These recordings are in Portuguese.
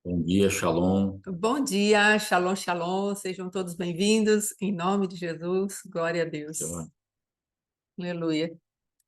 Bom dia, Shalom. Bom dia, shalom, shalom, sejam todos bem-vindos, em nome de Jesus, glória a Deus, aleluia,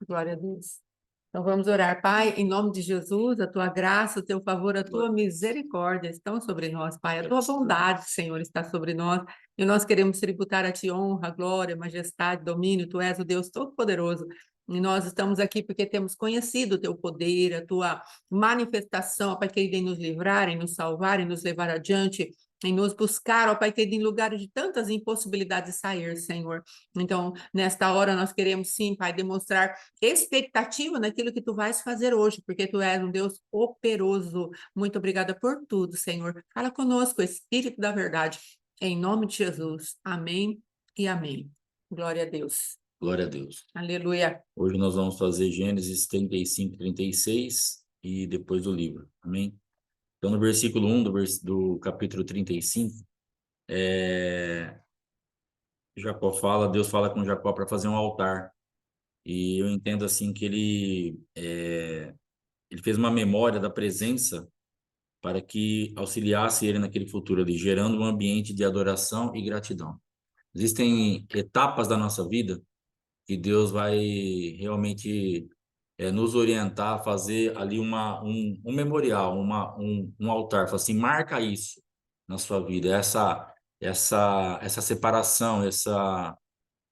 glória a Deus. Então vamos orar, Pai, em nome de Jesus, a tua graça, o teu favor, a tua misericórdia estão sobre nós, Pai, a tua bondade, Senhor, está sobre nós, e nós queremos tributar a ti honra, glória, majestade, domínio, tu és o Deus Todo-Poderoso, e nós estamos aqui porque temos conhecido o teu poder, a tua manifestação, ó Pai querido, em nos livrar, em nos salvar, em nos levar adiante, em nos buscar, ó Pai querido, em lugares de tantas impossibilidades de sair, Senhor. Então, nesta hora, nós queremos sim, Pai, demonstrar expectativa naquilo que tu vais fazer hoje, porque tu és um Deus operoso. Muito obrigada por tudo, Senhor. Fala conosco, Espírito da Verdade, em nome de Jesus. Amém e amém. Glória a Deus. Glória a Deus. Aleluia. Hoje nós vamos fazer Gênesis 35, 36 e depois do livro. Amém? Então, no versículo 1 do capítulo 35, Jacó fala, Deus fala com Jacó para fazer um altar. E eu entendo assim que ele fez uma memória da presença para que auxiliasse ele naquele futuro ali, gerando um ambiente de adoração e gratidão. Existem etapas da nossa vida que Deus vai realmente nos orientar a fazer ali um memorial, um altar. Fala assim, marca isso na sua vida, essa separação,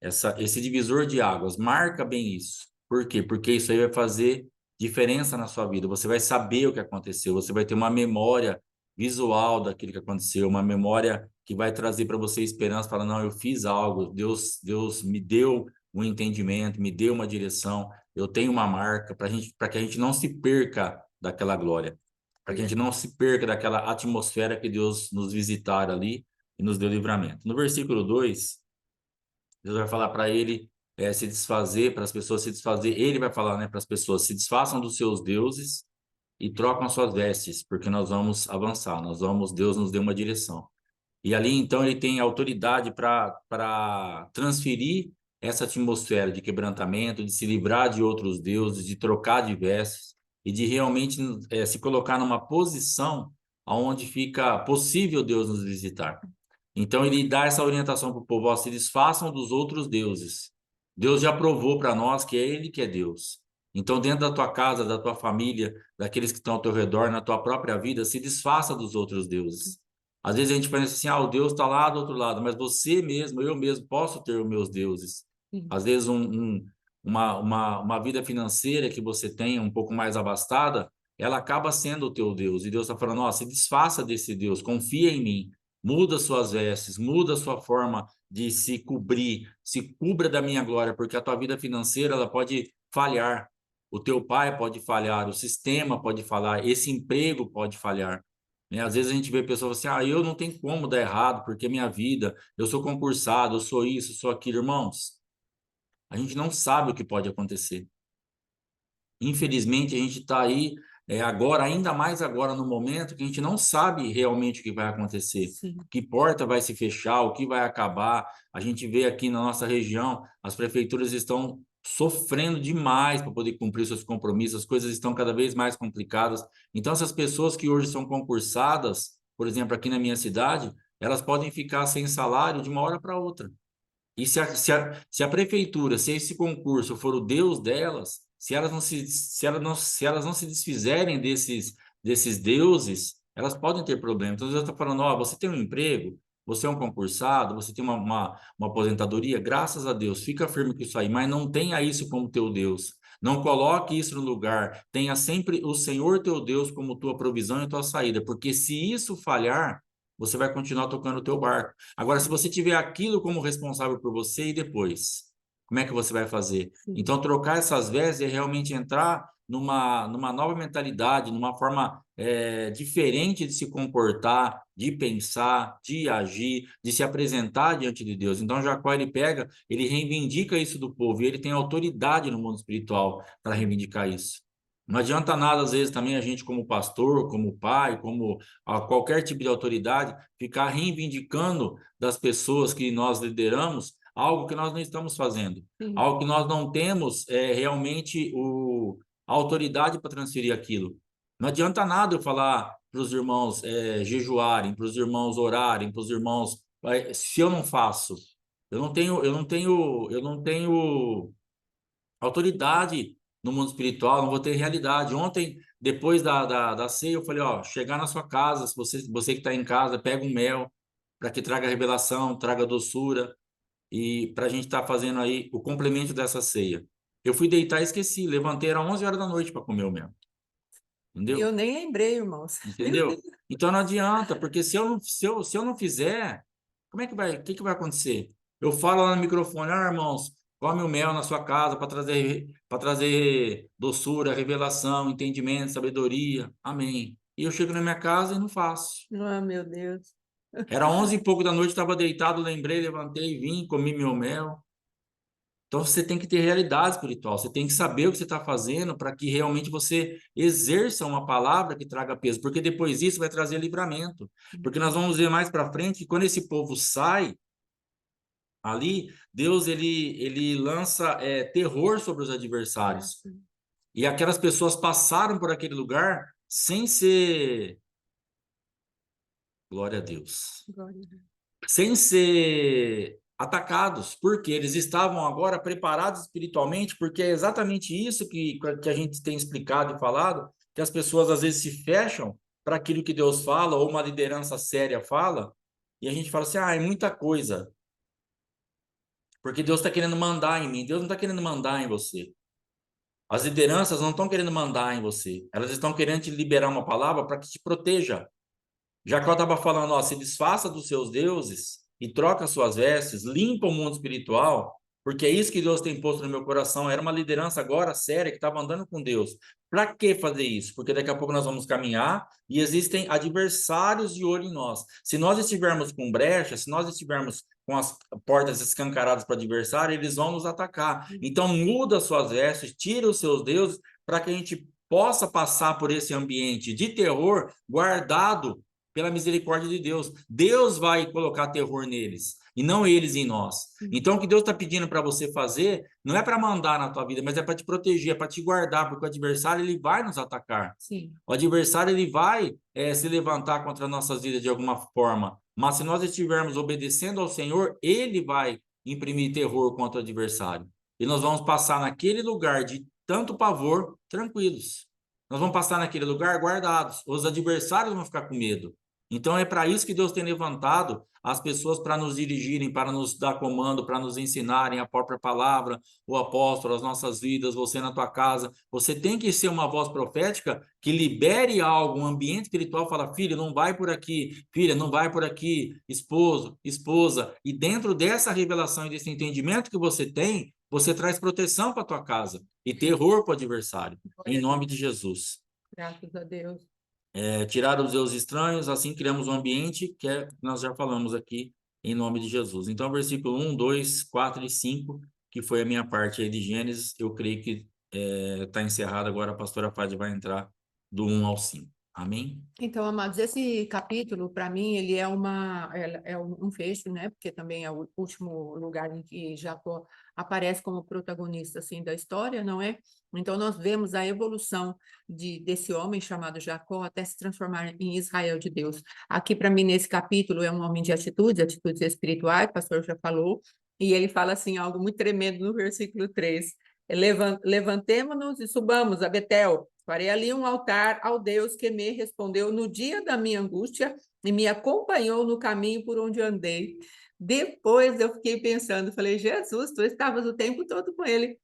esse divisor de águas, marca bem isso. Por quê? Porque isso aí vai fazer diferença na sua vida. Você vai saber o que aconteceu, você vai ter uma memória visual daquilo que aconteceu, uma memória que vai trazer para você esperança, falar, não, eu fiz algo, Deus me deu um entendimento, me deu uma direção, eu tenho uma marca para que a gente não se perca daquela glória, para que a gente não se perca daquela atmosfera que Deus nos visitar ali e nos deu livramento. No versículo 2, Deus vai falar para ele se desfazer, para as pessoas se desfazer. Ele vai falar, né, para as pessoas, se desfaçam dos seus deuses e trocam as suas vestes, porque nós vamos avançar, Deus nos deu uma direção. E ali, então, ele tem autoridade para transferir essa atmosfera de quebrantamento, de se livrar de outros deuses, de trocar de vestes e de realmente se colocar numa posição onde fica possível Deus nos visitar. Então, ele dá essa orientação para o povo, ó, se desfaçam dos outros deuses. Deus já provou para nós que é Ele que é Deus. Então, dentro da tua casa, da tua família, daqueles que estão ao teu redor, na tua própria vida, se desfaça dos outros deuses. Às vezes a gente pensa assim, o Deus está lá do outro lado, mas você mesmo, eu mesmo, posso ter os meus deuses. Sim. Às vezes uma vida financeira que você tem um pouco mais abastada, ela acaba sendo o teu Deus. E Deus está falando, ó, se desfaça desse Deus, confia em mim, muda suas vestes, muda sua forma de se cobrir, se cubra da minha glória, porque a tua vida financeira ela pode falhar, o teu pai pode falhar, o sistema pode falhar, esse emprego pode falhar. Né? Às vezes a gente vê pessoas assim, eu não tenho como dar errado, porque minha vida, eu sou concursado, eu sou isso, sou aquilo. Irmãos, a gente não sabe o que pode acontecer. Infelizmente, a gente está aí agora, ainda mais agora no momento, que a gente não sabe realmente o que vai acontecer. Sim. Que porta vai se fechar, o que vai acabar. A gente vê aqui na nossa região, as prefeituras estão sofrendo demais para poder cumprir seus compromissos, as coisas estão cada vez mais complicadas. Então, essas pessoas que hoje são concursadas, por exemplo, aqui na minha cidade, elas podem ficar sem salário de uma hora para outra. E se a prefeitura, se esse concurso for o Deus delas, se elas não se desfizerem desses deuses, elas podem ter problemas. Então, Deus está falando, você tem um emprego, você é um concursado, você tem uma aposentadoria, graças a Deus, fica firme com isso aí, mas não tenha isso como teu Deus. Não coloque isso no lugar. Tenha sempre o Senhor teu Deus como tua provisão e tua saída, porque se isso falhar, você vai continuar tocando o teu barco. Agora, se você tiver aquilo como responsável por você e depois, como é que você vai fazer? Sim. Então, trocar essas vestes é realmente entrar numa nova mentalidade, numa forma diferente de se comportar, de pensar, de agir, de se apresentar diante de Deus. Então, Jacó, ele pega, ele reivindica isso do povo e ele tem autoridade no mundo espiritual para reivindicar isso. Não adianta nada, às vezes, também a gente, como pastor, como pai, como qualquer tipo de autoridade, ficar reivindicando das pessoas que nós lideramos algo que nós não estamos fazendo, Sim. algo que nós não temos realmente a autoridade para transferir aquilo. Não adianta nada eu falar para os irmãos jejuarem, para os irmãos orarem, para os irmãos, se eu não faço. Eu não tenho autoridade no mundo espiritual, não vou ter realidade. Ontem, depois da ceia, eu falei, ó, chegar na sua casa, se você que está em casa, pega um mel para que traga revelação, traga doçura, e para a gente estar fazendo aí o complemento dessa ceia. Eu fui deitar e esqueci, levantei, era 11 horas da noite para comer o mel, E eu entendeu? nem lembrei, irmãos. Meu Entendeu? Deus. Então não adianta, porque se eu não fizer, como é que vai, o que que vai acontecer? Eu falo lá no microfone, irmãos, come o mel na sua casa para trazer doçura, revelação, entendimento, sabedoria. Amém. E eu chego na minha casa e não faço. Ah, meu Deus. Era 11 e pouco da noite, estava deitado, lembrei, levantei, vim, comi meu mel. Então você tem que ter realidade espiritual, você tem que saber o que você está fazendo para que realmente você exerça uma palavra que traga peso, porque depois disso vai trazer livramento. Porque nós vamos ver mais para frente que quando esse povo sai ali, Deus ele lança terror sobre os Ah, adversários. sim. E aquelas pessoas passaram por aquele lugar sem ser, glória a Deus, Glória a Deus. sem ser atacados, porque eles estavam agora preparados espiritualmente, porque é exatamente isso que a gente tem explicado e falado, que as pessoas às vezes se fecham para aquilo que Deus fala, ou uma liderança séria fala, e a gente fala assim, é muita coisa, porque Deus está querendo mandar em mim, Deus não está querendo mandar em você. As lideranças não estão querendo mandar em você, elas estão querendo te liberar uma palavra para que te proteja. Jacó estava falando, ó, se desfaça dos seus deuses e troca suas vestes, limpa o mundo espiritual, porque é isso que Deus tem posto no meu coração. Era uma liderança agora séria que estava andando com Deus. Para que fazer isso? Porque daqui a pouco nós vamos caminhar e existem adversários de olho em nós. Se nós estivermos com brecha, se nós estivermos com as portas escancaradas para o adversário, eles vão nos atacar. Então muda suas vestes, tira os seus deuses para que a gente possa passar por esse ambiente de terror guardado pela misericórdia de Deus. Deus vai colocar terror neles e não eles em nós. Então, o que Deus está pedindo para você fazer não é para mandar na tua vida, mas é para te proteger, é para te guardar, porque o adversário ele vai nos atacar. Sim. O adversário ele vai se levantar contra nossas vidas de alguma forma, mas se nós estivermos obedecendo ao Senhor, ele vai imprimir terror contra o adversário. E nós vamos passar naquele lugar de tanto pavor, tranquilos. Nós vamos passar naquele lugar guardados. Os adversários vão ficar com medo. Então é para isso que Deus tem levantado as pessoas para nos dirigirem, para nos dar comando, para nos ensinarem a própria palavra, o apóstolo, as nossas vidas, você na tua casa. Você tem que ser uma voz profética que libere algo, um ambiente espiritual, fala, filho, não vai por aqui, filha, não vai por aqui, esposo, esposa. E dentro dessa revelação e desse entendimento que você tem, você traz proteção para tua casa e terror para o adversário, em nome de Jesus. Graças a Deus. Tirar os deuses estranhos, assim criamos um ambiente que nós já falamos aqui, em nome de Jesus. Então, versículo 1, 2, 4 e 5, que foi a minha parte aí de Gênesis, eu creio que está encerrado agora, a pastora Fádia vai entrar do 1 ao 5. Amém? Então, amados, esse capítulo, para mim, ele é um fecho, né? Porque também é o último lugar em que Jacó aparece como protagonista, assim, da história, não é? Então, nós vemos a evolução desse homem chamado Jacó até se transformar em Israel de Deus. Aqui, para mim, nesse capítulo, é um homem de atitudes espirituais, o pastor já falou, e ele fala, assim, algo muito tremendo no versículo 3. Levantemo-nos e subamos a Betel. Farei ali um altar ao Deus que me respondeu no dia da minha angústia e me acompanhou no caminho por onde andei. Depois eu fiquei pensando, falei, Jesus, tu estavas o tempo todo com ele.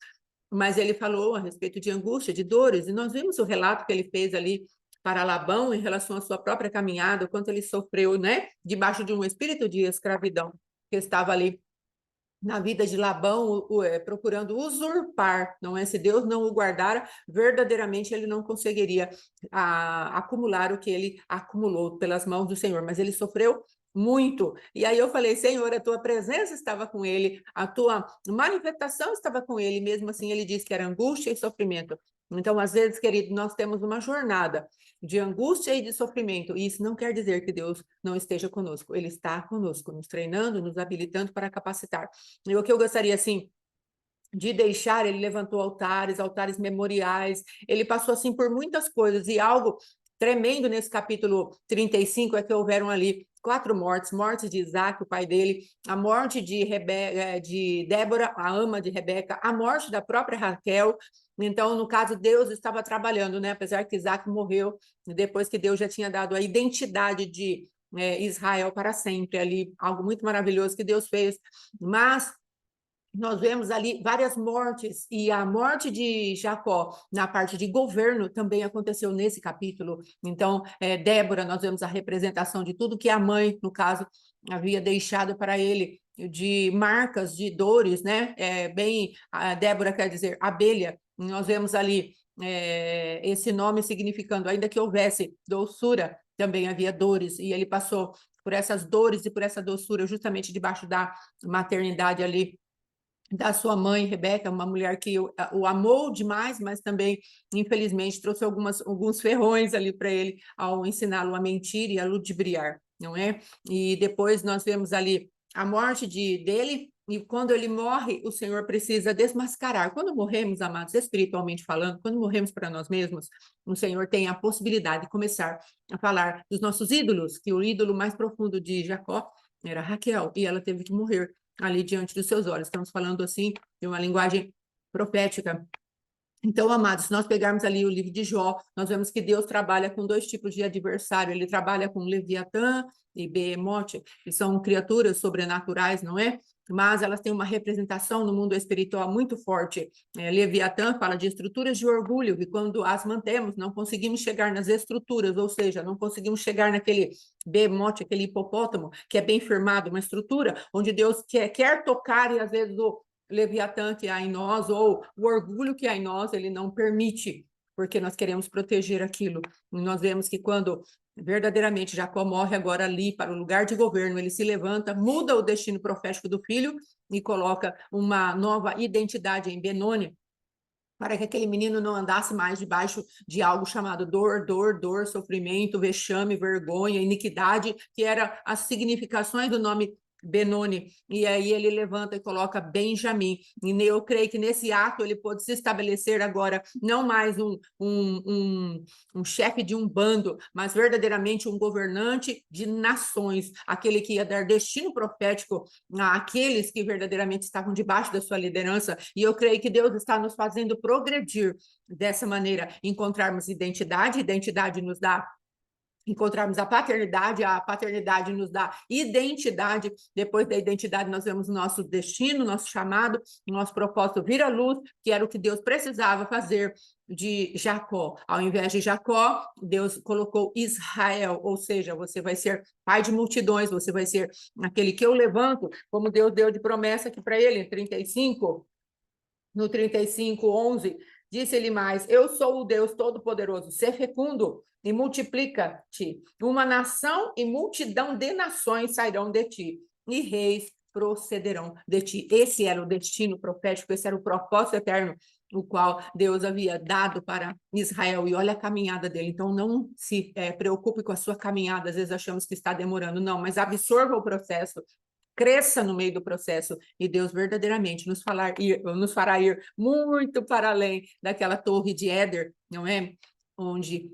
Mas ele falou a respeito de angústia, de dores, e nós vimos o relato que ele fez ali para Labão em relação à sua própria caminhada, o quanto ele sofreu, né, debaixo de um espírito de escravidão que estava ali na vida de Labão, procurando usurpar, não é? Se Deus não o guardara, verdadeiramente ele não conseguiria acumular o que ele acumulou pelas mãos do Senhor, mas ele sofreu muito. E aí eu falei, Senhor, a tua presença estava com ele, a tua manifestação estava com ele, mesmo assim ele disse que era angústia e sofrimento. Então, às vezes, querido, nós temos uma jornada de angústia e de sofrimento. E isso não quer dizer que Deus não esteja conosco. Ele está conosco, nos treinando, nos habilitando para capacitar. E o que eu gostaria, assim, de deixar, ele levantou altares memoriais, ele passou assim por muitas coisas, e algo tremendo nesse capítulo 35 é que houveram ali 4 mortes de Isaac, o pai dele, a morte de Débora, a ama de Rebeca, a morte da própria Raquel. Então, no caso, Deus estava trabalhando, né? Apesar que Isaac morreu, depois que Deus já tinha dado a identidade de Israel para sempre, ali, algo muito maravilhoso que Deus fez, mas nós vemos ali várias mortes, e a morte de Jacó na parte de governo também aconteceu nesse capítulo. Então, Débora, nós vemos a representação de tudo que a mãe, no caso, havia deixado para ele, de marcas, de dores, né? Débora quer dizer abelha. Nós vemos ali esse nome significando, ainda que houvesse doçura, também havia dores, e ele passou por essas dores e por essa doçura justamente debaixo da maternidade ali da sua mãe, Rebeca, uma mulher que o amou demais, mas também, infelizmente, trouxe alguns ferrões ali para ele ao ensiná-lo a mentir e a ludibriar, não é? E depois nós vemos ali a morte dele, e quando ele morre, o Senhor precisa desmascarar. Quando morremos, amados, espiritualmente falando, quando morremos para nós mesmos, o Senhor tem a possibilidade de começar a falar dos nossos ídolos, que o ídolo mais profundo de Jacó era Raquel, e ela teve que morrer ali diante dos seus olhos. Estamos falando assim de uma linguagem profética. Então, amados, se nós pegarmos ali o livro de Jó, nós vemos que Deus trabalha com 2 tipos de adversário. Ele trabalha com Leviatã e Behemoth, que são criaturas sobrenaturais, não é? Mas elas têm uma representação no mundo espiritual muito forte. Leviatã fala de estruturas de orgulho, que quando as mantemos, não conseguimos chegar nas estruturas, ou seja, não conseguimos chegar naquele Behemoth, aquele hipopótamo, que é bem firmado, uma estrutura onde Deus quer tocar, e às vezes o Leviatã que há em nós, ou o orgulho que há em nós, ele não permite, porque nós queremos proteger aquilo. E nós vemos que quando verdadeiramente Jacó morre agora ali para o lugar de governo, ele se levanta, muda o destino profético do filho e coloca uma nova identidade em Benoni, para que aquele menino não andasse mais debaixo de algo chamado dor, sofrimento, vexame, vergonha, iniquidade, que eram as significações do nome Benoni. E aí ele levanta e coloca Benjamim. E eu creio que nesse ato ele pode se estabelecer agora não mais um chefe de um bando, mas verdadeiramente um governante de nações, aquele que ia dar destino profético àqueles que verdadeiramente estavam debaixo da sua liderança. E eu creio que Deus está nos fazendo progredir dessa maneira, encontrarmos identidade nos dá encontrarmos a paternidade nos dá identidade, depois da identidade nós vemos nosso destino, nosso chamado, nosso propósito vir à luz, que era o que Deus precisava fazer de Jacó. Ao invés de Jacó, Deus colocou Israel, ou seja, você vai ser pai de multidões, você vai ser aquele que eu levanto, como Deus deu de promessa aqui para ele, no 35:11, disse-lhe mais: eu sou o Deus Todo-Poderoso, ser fecundo e multiplica-te. Uma nação e multidão de nações sairão de ti, e reis procederão de ti. Esse era o destino profético, esse era o propósito eterno, o qual Deus havia dado para Israel. E olha a caminhada dele. Então, não se preocupe com a sua caminhada. Às vezes achamos que está demorando. Não, mas absorva o processo. Cresça no meio do processo, e Deus verdadeiramente nos fará ir muito para além daquela torre de Éder, não é? Onde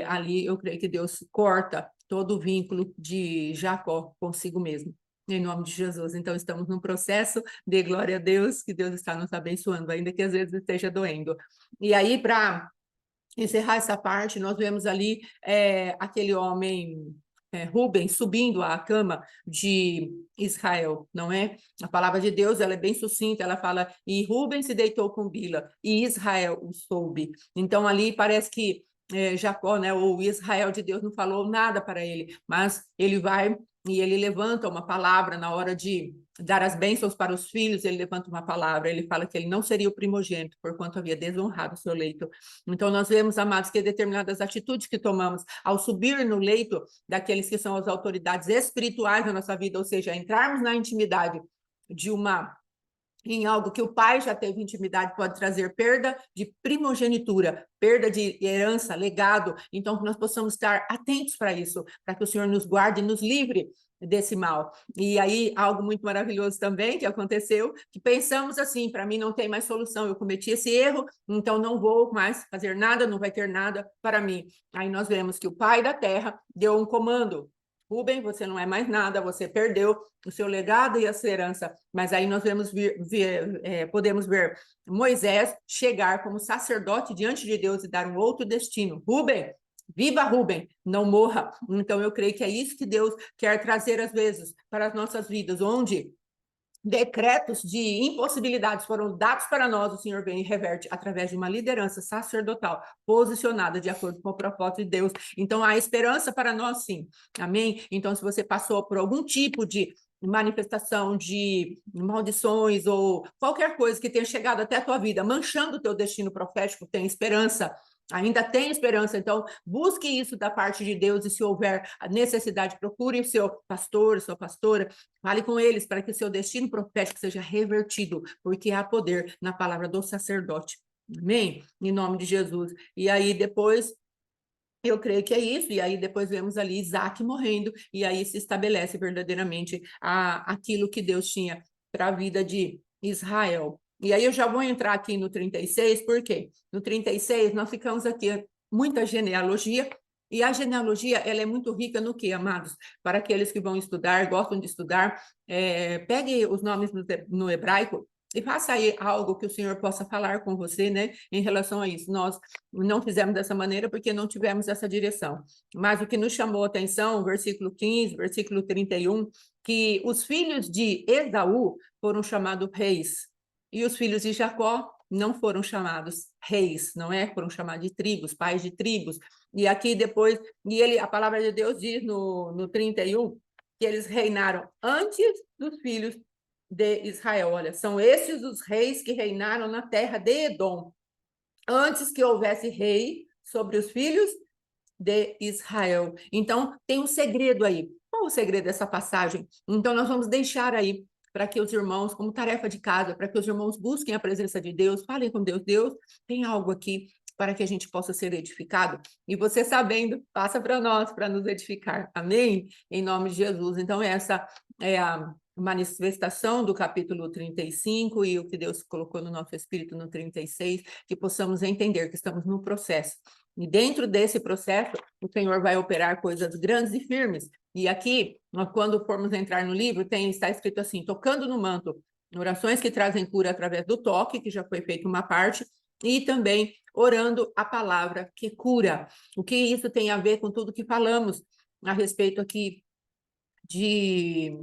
ali eu creio que Deus corta todo o vínculo de Jacó consigo mesmo, em nome de Jesus. Então, estamos num processo de glória a Deus, que Deus está nos abençoando, ainda que às vezes esteja doendo. E aí, para encerrar essa parte, nós vemos ali aquele homem Rubens subindo à cama de Israel, não é? A palavra de Deus, ela é bem sucinta, ela fala: e Rubens se deitou com Bila, e Israel o soube. Então ali parece que Jacó, né, ou Israel de Deus não falou nada para ele, mas ele vai e ele levanta uma palavra na hora de dar as bênçãos para os filhos. Ele levanta uma palavra, ele fala que ele não seria o primogênito, porquanto havia desonrado o seu leito. Então nós vemos, amados, que determinadas atitudes que tomamos ao subir no leito daqueles que são as autoridades espirituais da nossa vida, ou seja, entrarmos na intimidade de uma em algo que o pai já teve intimidade, pode trazer perda de primogenitura, perda de herança, legado. Então, que nós possamos estar atentos para isso, para que o Senhor nos guarde e nos livre desse mal. E aí, algo muito maravilhoso também que aconteceu, que pensamos assim, para mim não tem mais solução, eu cometi esse erro, então não vou mais fazer nada, não vai ter nada para mim. Aí nós vemos que o pai da terra deu um comando: Rubem, você não é mais nada, você perdeu o seu legado e a sua herança. Mas aí nós podemos ver Moisés chegar como sacerdote diante de Deus e dar um outro destino. Rubem, viva Rubem, não morra. Então eu creio que é isso que Deus quer trazer às vezes para as nossas vidas, onde decretos de impossibilidades foram dados para nós, o Senhor vem e reverte através de uma liderança sacerdotal posicionada de acordo com o propósito de Deus. Então, há esperança para nós, sim. Amém? Então, se você passou por algum tipo de manifestação de maldições ou qualquer coisa que tenha chegado até a tua vida, manchando o teu destino profético, tem esperança. Ainda tem esperança, então busque isso da parte de Deus, e se houver a necessidade, procure o seu pastor, sua pastora, fale com eles para que o seu destino profético seja revertido, porque há poder na palavra do sacerdote. Amém? Em nome de Jesus. E aí depois, eu creio que é isso, e aí depois vemos ali Isaac morrendo, e aí se estabelece verdadeiramente aquilo que Deus tinha para a vida de Israel. E aí eu já vou entrar aqui no 36, porque no 36 nós ficamos aqui muita genealogia, e a genealogia ela é muito rica no que, amados? Para aqueles que vão estudar, gostam de estudar, pegue os nomes no hebraico e faça aí algo que o Senhor possa falar com você, né, em relação a isso. Nós não fizemos dessa maneira porque não tivemos essa direção. Mas o que nos chamou a atenção, versículo 15, versículo 31, que os filhos de Esaú foram chamados reis, e os filhos de Jacó não foram chamados reis, não é? Foram chamados de tribos, pais de tribos. E aqui depois, a palavra de Deus diz no 31, que eles reinaram antes dos filhos de Israel. Olha, são esses os reis que reinaram na terra de Edom, antes que houvesse rei sobre os filhos de Israel. Então, tem um segredo aí. Qual o segredo dessa passagem? Então, nós vamos deixar aí para que os irmãos, como tarefa de casa, para que os irmãos busquem a presença de Deus, falem com Deus. Deus, tem algo aqui para que a gente possa ser edificado. E você sabendo, passa para nós, para nos edificar. Amém? Em nome de Jesus. Então, essa é a manifestação do capítulo 35 e o que Deus colocou no nosso espírito no 36, que possamos entender que estamos no processo. E dentro desse processo, o Senhor vai operar coisas grandes e firmes. E aqui, quando formos entrar no livro, está escrito assim: tocando no manto, orações que trazem cura através do toque, que já foi feita uma parte, e também orando a palavra que cura. O que isso tem a ver com tudo que falamos a respeito aqui de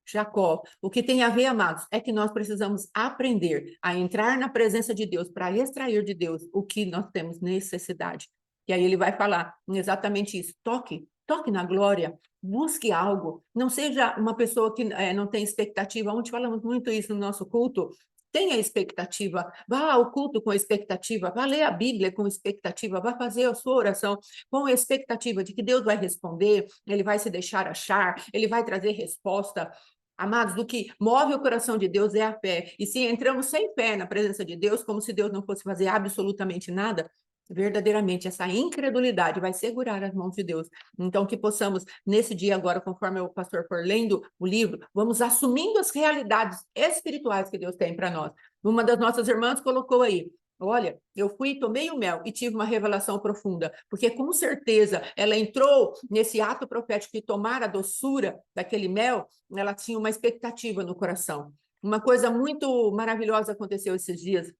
Jacó. O que tem a ver, amados, é que nós precisamos aprender a entrar na presença de Deus para extrair de Deus o que nós temos necessidade. E aí ele vai falar exatamente isso: toque na glória, busque algo, não seja uma pessoa que não tem expectativa. Ontem falamos muito isso no nosso culto. Tenha expectativa, vá ao culto com expectativa, vá ler a Bíblia com expectativa, vá fazer a sua oração com expectativa de que Deus vai responder, ele vai se deixar achar, ele vai trazer resposta. Amados, o que move o coração de Deus é a fé. E se entramos sem fé na presença de Deus, como se Deus não fosse fazer absolutamente nada, verdadeiramente essa incredulidade vai segurar as mãos de Deus. Então, que possamos, nesse dia agora, conforme o pastor for lendo o livro, vamos assumindo as realidades espirituais que Deus tem para nós. Uma das nossas irmãs colocou aí: olha, eu fui, tomei o mel e tive uma revelação profunda, porque com certeza ela entrou nesse ato profético de tomar a doçura daquele mel, ela tinha uma expectativa no coração. Uma coisa muito maravilhosa aconteceu esses dias.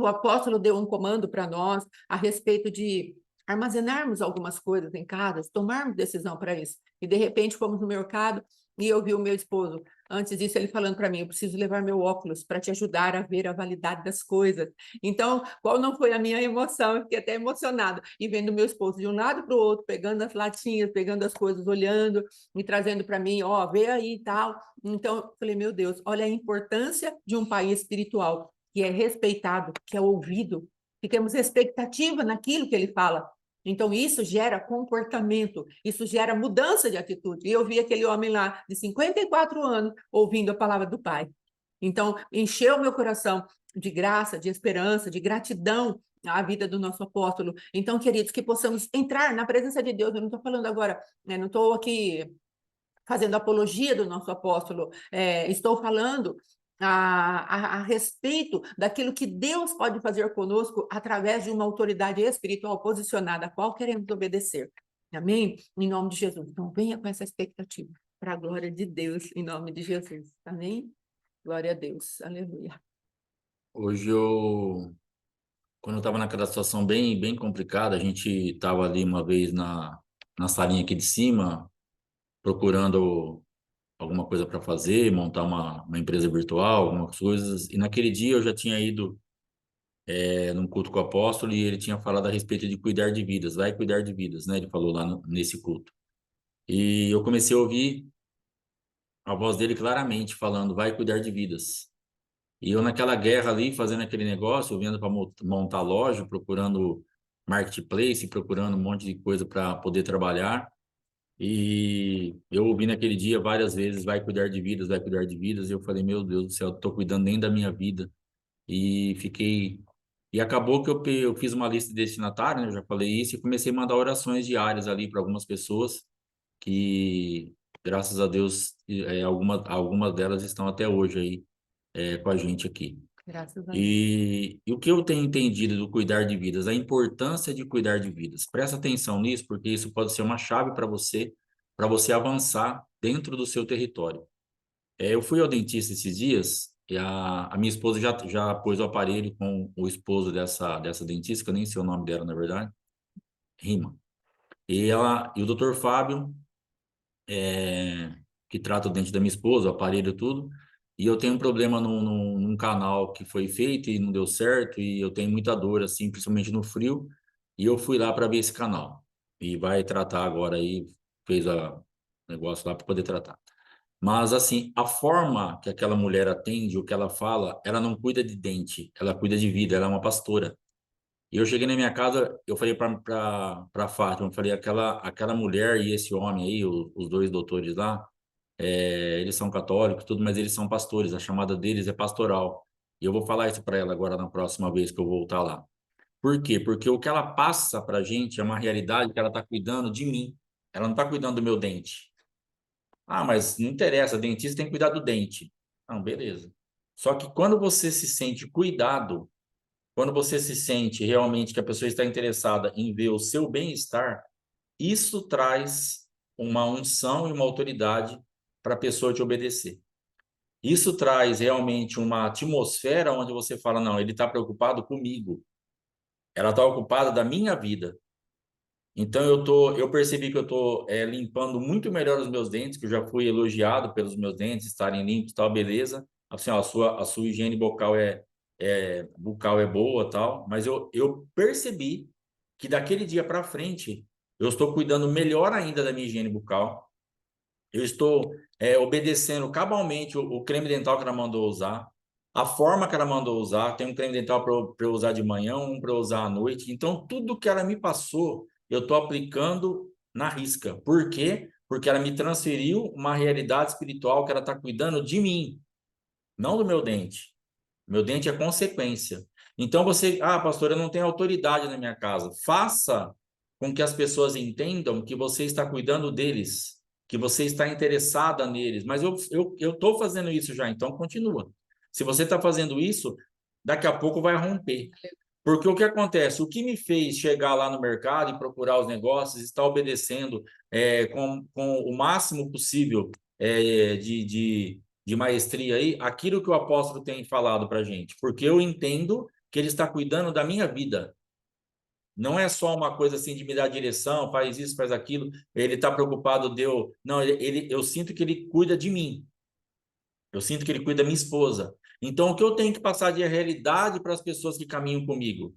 O apóstolo deu um comando para nós a respeito de armazenarmos algumas coisas em casa, tomarmos decisão para isso. E, de repente, fomos no mercado e eu vi o meu esposo. Antes disso, ele falando para mim: eu preciso levar meu óculos para te ajudar a ver a validade das coisas. Então, qual não foi a minha emoção? Eu fiquei até emocionada. E vendo meu esposo de um lado para o outro, pegando as latinhas, pegando as coisas, olhando e trazendo para mim: ó, vê aí e tal. Então, eu falei: meu Deus, olha a importância de um pai espiritual, que é respeitado, que é ouvido, que temos expectativa naquilo que ele fala. Então, isso gera comportamento, isso gera mudança de atitude. E eu vi aquele homem lá, de 54 anos, ouvindo a palavra do Pai. Então, encheu o meu coração de graça, de esperança, de gratidão à vida do nosso apóstolo. Então, queridos, que possamos entrar na presença de Deus. Eu não estou falando agora, né, não estou aqui fazendo apologia do nosso apóstolo, estou falando a respeito daquilo que Deus pode fazer conosco através de uma autoridade espiritual posicionada, a qual queremos obedecer. Amém? Em nome de Jesus. Então, venha com essa expectativa, para a glória de Deus, em nome de Jesus. Amém? Glória a Deus. Aleluia. Hoje quando eu estava naquela situação bem complicada, a gente estava ali uma vez na salinha aqui de cima, procurando alguma coisa para fazer, montar uma empresa virtual, algumas coisas. E naquele dia eu já tinha ido num culto com o apóstolo e ele tinha falado a respeito de cuidar de vidas, vai cuidar de vidas, né? Ele falou lá nesse culto. E eu comecei a ouvir a voz dele claramente falando, vai cuidar de vidas. E eu naquela guerra ali, fazendo aquele negócio, vendo para montar loja, procurando marketplace, procurando um monte de coisa para poder trabalhar. E eu ouvi naquele dia várias vezes, vai cuidar de vidas, vai cuidar de vidas. E eu falei, meu Deus do céu, estou cuidando nem da minha vida. E fiquei... E acabou que eu fiz uma lista de destinatários, né? Eu já falei isso, e comecei a mandar orações diárias ali para algumas pessoas que, graças a Deus, algumas delas estão até hoje aí com a gente aqui. Graças a Deus. E o que eu tenho entendido do cuidar de vidas, a importância de cuidar de vidas. Presta atenção nisso, porque isso pode ser uma chave para você avançar dentro do seu território. Eu fui ao dentista esses dias e a minha esposa já pôs o aparelho com o esposo dessa dentista, que eu nem sei o nome dela, na verdade, Rima. E o doutor Fábio, que trata o dente da minha esposa, o aparelho tudo, e eu tenho um problema num canal que foi feito e não deu certo, e eu tenho muita dor, assim, principalmente no frio, e eu fui lá para ver esse canal. E vai tratar agora aí, fez o negócio lá para poder tratar. Mas, assim, a forma que aquela mulher atende, o que ela fala, ela não cuida de dente, ela cuida de vida, ela é uma pastora. E eu cheguei na minha casa, eu falei para Fátima, eu falei, aquela mulher e esse homem aí, os dois doutores lá, eles são católicos, tudo, mas eles são pastores, a chamada deles é pastoral. E eu vou falar isso para ela agora na próxima vez que eu voltar lá. Por quê? Porque o que ela passa para a gente é uma realidade que ela está cuidando de mim. Ela não está cuidando do meu dente. Ah, mas não interessa, dentista tem que cuidar do dente. Não, beleza. Só que quando você se sente cuidado, quando você se sente realmente que a pessoa está interessada em ver o seu bem-estar, isso traz uma unção e uma autoridade para a pessoa te obedecer. Isso traz realmente uma atmosfera onde você fala, não, ele está preocupado comigo. Ela está ocupada da minha vida. Então eu percebi que eu tô limpando muito melhor os meus dentes, que eu já fui elogiado pelos meus dentes estarem limpos, tal, beleza. Assim, ó, a sua higiene bucal é boa, tal. Mas eu percebi que daquele dia para frente eu estou cuidando melhor ainda da minha higiene bucal. Eu estou obedecendo cabalmente o creme dental que ela mandou usar, a forma que ela mandou usar. Tem um creme dental para eu usar de manhã, um para eu usar à noite. Então, tudo que ela me passou, eu estou aplicando na risca. Por quê? Porque ela me transferiu uma realidade espiritual que ela está cuidando de mim, não do meu dente. Meu dente é consequência. Então, pastor, eu não tenho autoridade na minha casa. Faça com que as pessoas entendam que você está cuidando deles, que você está interessada neles. Mas eu estou fazendo isso já, então continua. Se você está fazendo isso, daqui a pouco vai romper. Porque o que acontece? O que me fez chegar lá no mercado e procurar os negócios, estar obedecendo com o máximo possível de maestria aí, aquilo que o apóstolo tem falado para a gente. Porque eu entendo que ele está cuidando da minha vida. Não é só uma coisa assim de me dar direção, faz isso, faz aquilo. Ele está preocupado de eu... Não, eu sinto que ele cuida de mim. Eu sinto que ele cuida da minha esposa. Então, o que eu tenho que passar de realidade para as pessoas que caminham comigo?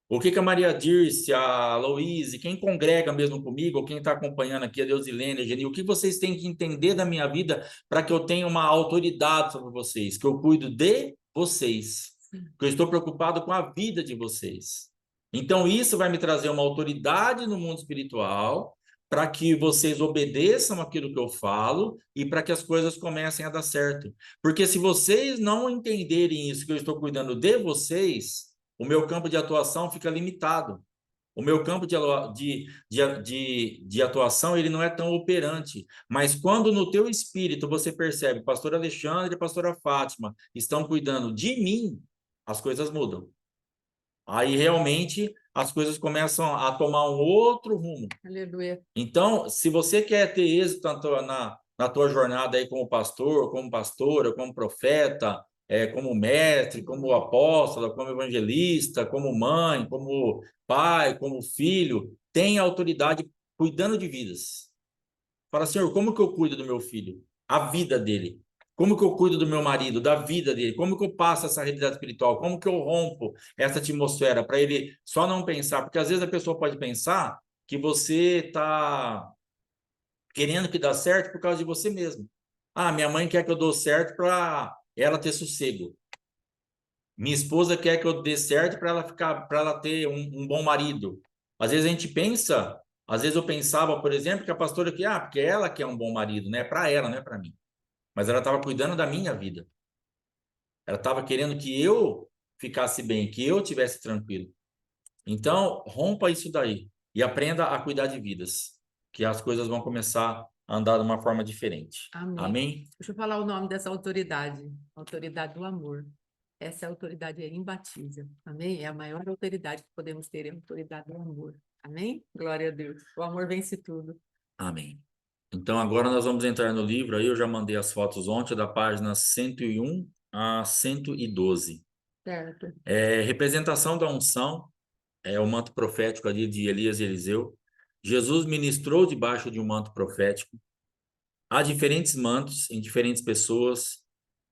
O que a Maria Dirce, a Louise, quem congrega mesmo comigo, ou quem está acompanhando aqui, a Deusilene, a Geni, o que vocês têm que entender da minha vida para que eu tenha uma autoridade sobre vocês, que eu cuido de vocês, que eu estou preocupado com a vida de vocês. Então, isso vai me trazer uma autoridade no mundo espiritual para que vocês obedeçam aquilo que eu falo e para que as coisas comecem a dar certo. Porque se vocês não entenderem isso, que eu estou cuidando de vocês, o meu campo de atuação fica limitado. O meu campo de atuação ele não é tão operante, mas quando no teu espírito você percebe, pastor Alexandre e pastora Fátima estão cuidando de mim, as coisas mudam. Aí realmente as coisas começam a tomar um outro rumo. Aleluia. Então, se você quer ter êxito na tua jornada aí como pastor, como pastora, como profeta, como mestre, como apóstolo, como evangelista, como mãe, como pai, como filho, tenha autoridade cuidando de vidas. Fala, Senhor, como que eu cuido do meu filho? A vida dele. Como que eu cuido do meu marido, da vida dele? Como que eu passo essa realidade espiritual? Como que eu rompo essa atmosfera para ele só não pensar? Porque às vezes a pessoa pode pensar que você está querendo que dá certo por causa de você mesmo. Ah, minha mãe quer que eu dou certo para ela ter sossego. Minha esposa quer que eu dê certo para ela ter um bom marido. Às vezes a gente pensa, às vezes eu pensava, por exemplo, que a pastora aqui, porque ela quer um bom marido, né? Para ela, não é para mim. Mas ela estava cuidando da minha vida. Ela estava querendo que eu ficasse bem, que eu tivesse tranquilo. Então, rompa isso daí e aprenda a cuidar de vidas, que as coisas vão começar a andar de uma forma diferente. Amém. Amém? Deixa eu falar o nome dessa autoridade, autoridade do amor. Essa autoridade é imbatível. Amém? É a maior autoridade que podemos ter, é a autoridade do amor. Amém? Glória a Deus. O amor vence tudo. Amém. Então, agora nós vamos entrar no livro. Aí eu já mandei as fotos ontem, da página 101 a 112. Certo. Representação da unção, o manto profético ali de Elias e Eliseu. Jesus ministrou debaixo de um manto profético. Há diferentes mantos em diferentes pessoas.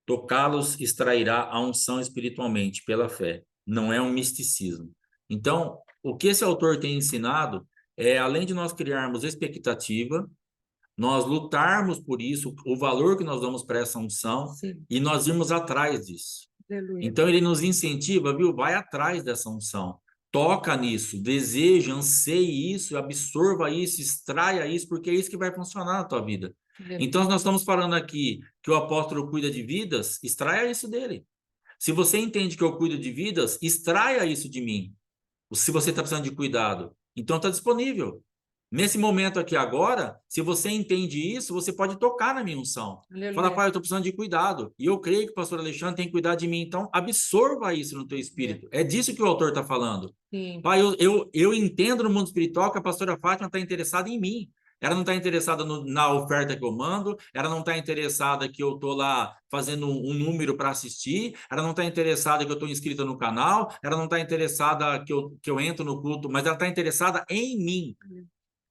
Tocá-los extrairá a unção espiritualmente pela fé. Não é um misticismo. Então, o que esse autor tem ensinado é, além de nós criarmos expectativa, nós lutarmos por isso, o valor que nós damos para essa unção, Sim. e nós irmos atrás disso. Aleluia. Então, ele nos incentiva, viu? Vai atrás dessa unção. Toca nisso, deseja, anseie isso, absorva isso, extraia isso, porque é isso que vai funcionar na tua vida. Então, nós estamos falando aqui que o apóstolo cuida de vidas, extraia isso dele. Se você entende que eu cuido de vidas, extraia isso de mim. Se você está precisando de cuidado, então está disponível. Nesse momento aqui agora, se você entende isso, você pode tocar na minha unção. Aleluia. Fala, pai, eu estou precisando de cuidado. E eu creio que o pastor Alexandre tem que cuidar de mim. Então, absorva isso no teu espírito. É disso que o autor está falando. Sim. Pai, eu entendo no mundo espiritual que a pastora Fátima está interessada em mim. Ela não está interessada na oferta que eu mando, ela não está interessada que eu estou lá fazendo um número para assistir, ela não está interessada que eu estou inscrita no canal, ela não está interessada que eu entro no culto, mas ela está interessada em mim.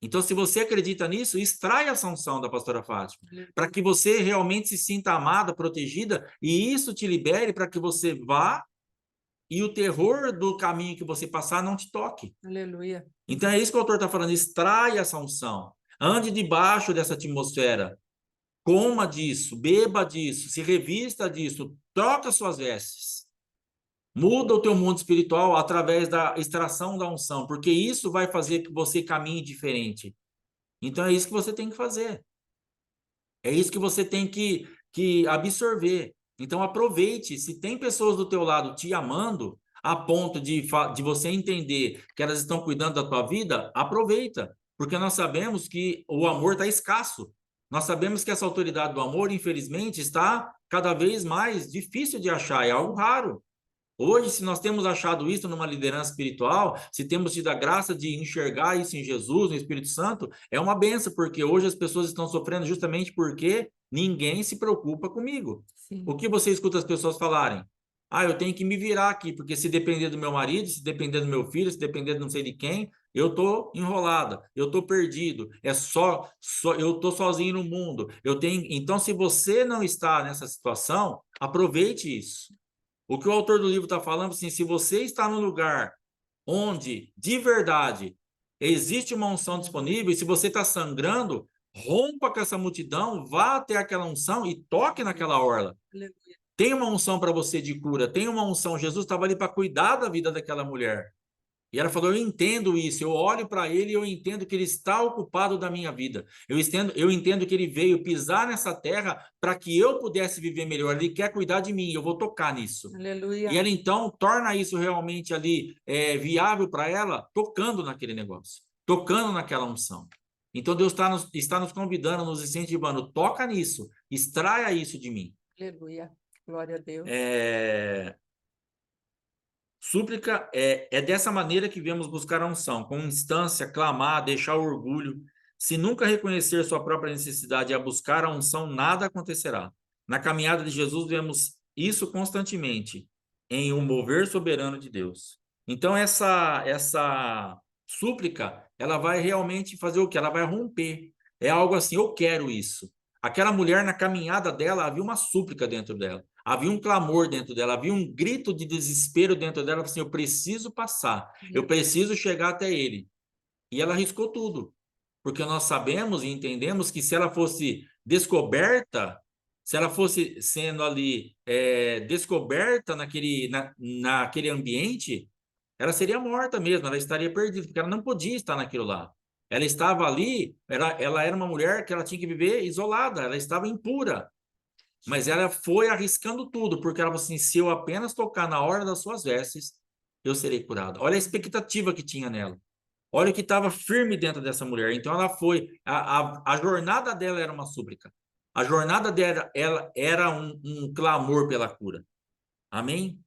Então, se você acredita nisso, extrai a sanção da pastora Fátima, para que você realmente se sinta amada, protegida, e isso te libere para que você vá e o terror do caminho que você passar não te toque. Aleluia. Então, é isso que o autor está falando, extrai a sanção. Ande debaixo dessa atmosfera, coma disso, beba disso, se revista disso, troca suas vestes. Muda o teu mundo espiritual através da extração da unção, porque isso vai fazer que você caminhe diferente. Então é isso que você tem que fazer. É isso que você tem que absorver. Então aproveite, se tem pessoas do teu lado te amando, a ponto de você entender que elas estão cuidando da tua vida, aproveita. Porque nós sabemos que o amor está escasso. Nós sabemos que essa autoridade do amor, infelizmente, está cada vez mais difícil de achar, é algo raro. Hoje, se nós temos achado isso numa liderança espiritual, se temos tido a graça de enxergar isso em Jesus, no Espírito Santo, é uma benção, porque hoje as pessoas estão sofrendo justamente porque ninguém se preocupa comigo. Sim. O que você escuta as pessoas falarem? Eu tenho que me virar aqui, porque se depender do meu marido, se depender do meu filho, se depender de não sei de quem, eu tô enrolada, eu tô perdido, eu tô sozinho no mundo. Então, se você não está nessa situação, aproveite isso. O que o autor do livro está falando, assim, se você está no lugar onde, de verdade, existe uma unção disponível, e se você está sangrando, rompa com essa multidão, vá até aquela unção e toque naquela orla. Tem uma unção para você de cura, tem uma unção. Jesus estava ali para cuidar da vida daquela mulher. E ela falou, eu entendo isso, eu olho para ele e eu entendo que ele está ocupado da minha vida. Eu entendo que ele veio pisar nessa terra para que eu pudesse viver melhor. Ele quer cuidar de mim, eu vou tocar nisso. Aleluia. E ela então torna isso realmente ali viável para ela, tocando naquele negócio, tocando naquela unção. Então Deus está nos convidando, nos incentivando, toca nisso, extraia isso de mim. Aleluia. Glória a Deus. Súplica é dessa maneira que viemos buscar a unção, com instância, clamar, deixar o orgulho. Se nunca reconhecer sua própria necessidade e a buscar a unção, nada acontecerá. Na caminhada de Jesus, vemos isso constantemente, em um mover soberano de Deus. Então, essa súplica, ela vai realmente fazer o quê? Ela vai romper. É algo assim, eu quero isso. Aquela mulher, na caminhada dela, havia uma súplica dentro dela. Havia um clamor dentro dela, havia um grito de desespero dentro dela, assim, eu preciso passar, eu preciso chegar até ele. E ela arriscou tudo, porque nós sabemos e entendemos que se ela fosse descoberta, se ela fosse sendo ali descoberta naquele ambiente, ela seria morta mesmo, ela estaria perdida, porque ela não podia estar naquilo lá. Ela estava ali, ela era uma mulher que ela tinha que viver isolada, ela estava impura. Mas ela foi arriscando tudo, porque ela falou assim: se eu apenas tocar na hora das suas vestes, eu serei curado. Olha a expectativa que tinha nela. Olha o que estava firme dentro dessa mulher. Então ela foi. A jornada dela era uma súplica. A jornada dela era um clamor pela cura. Amém?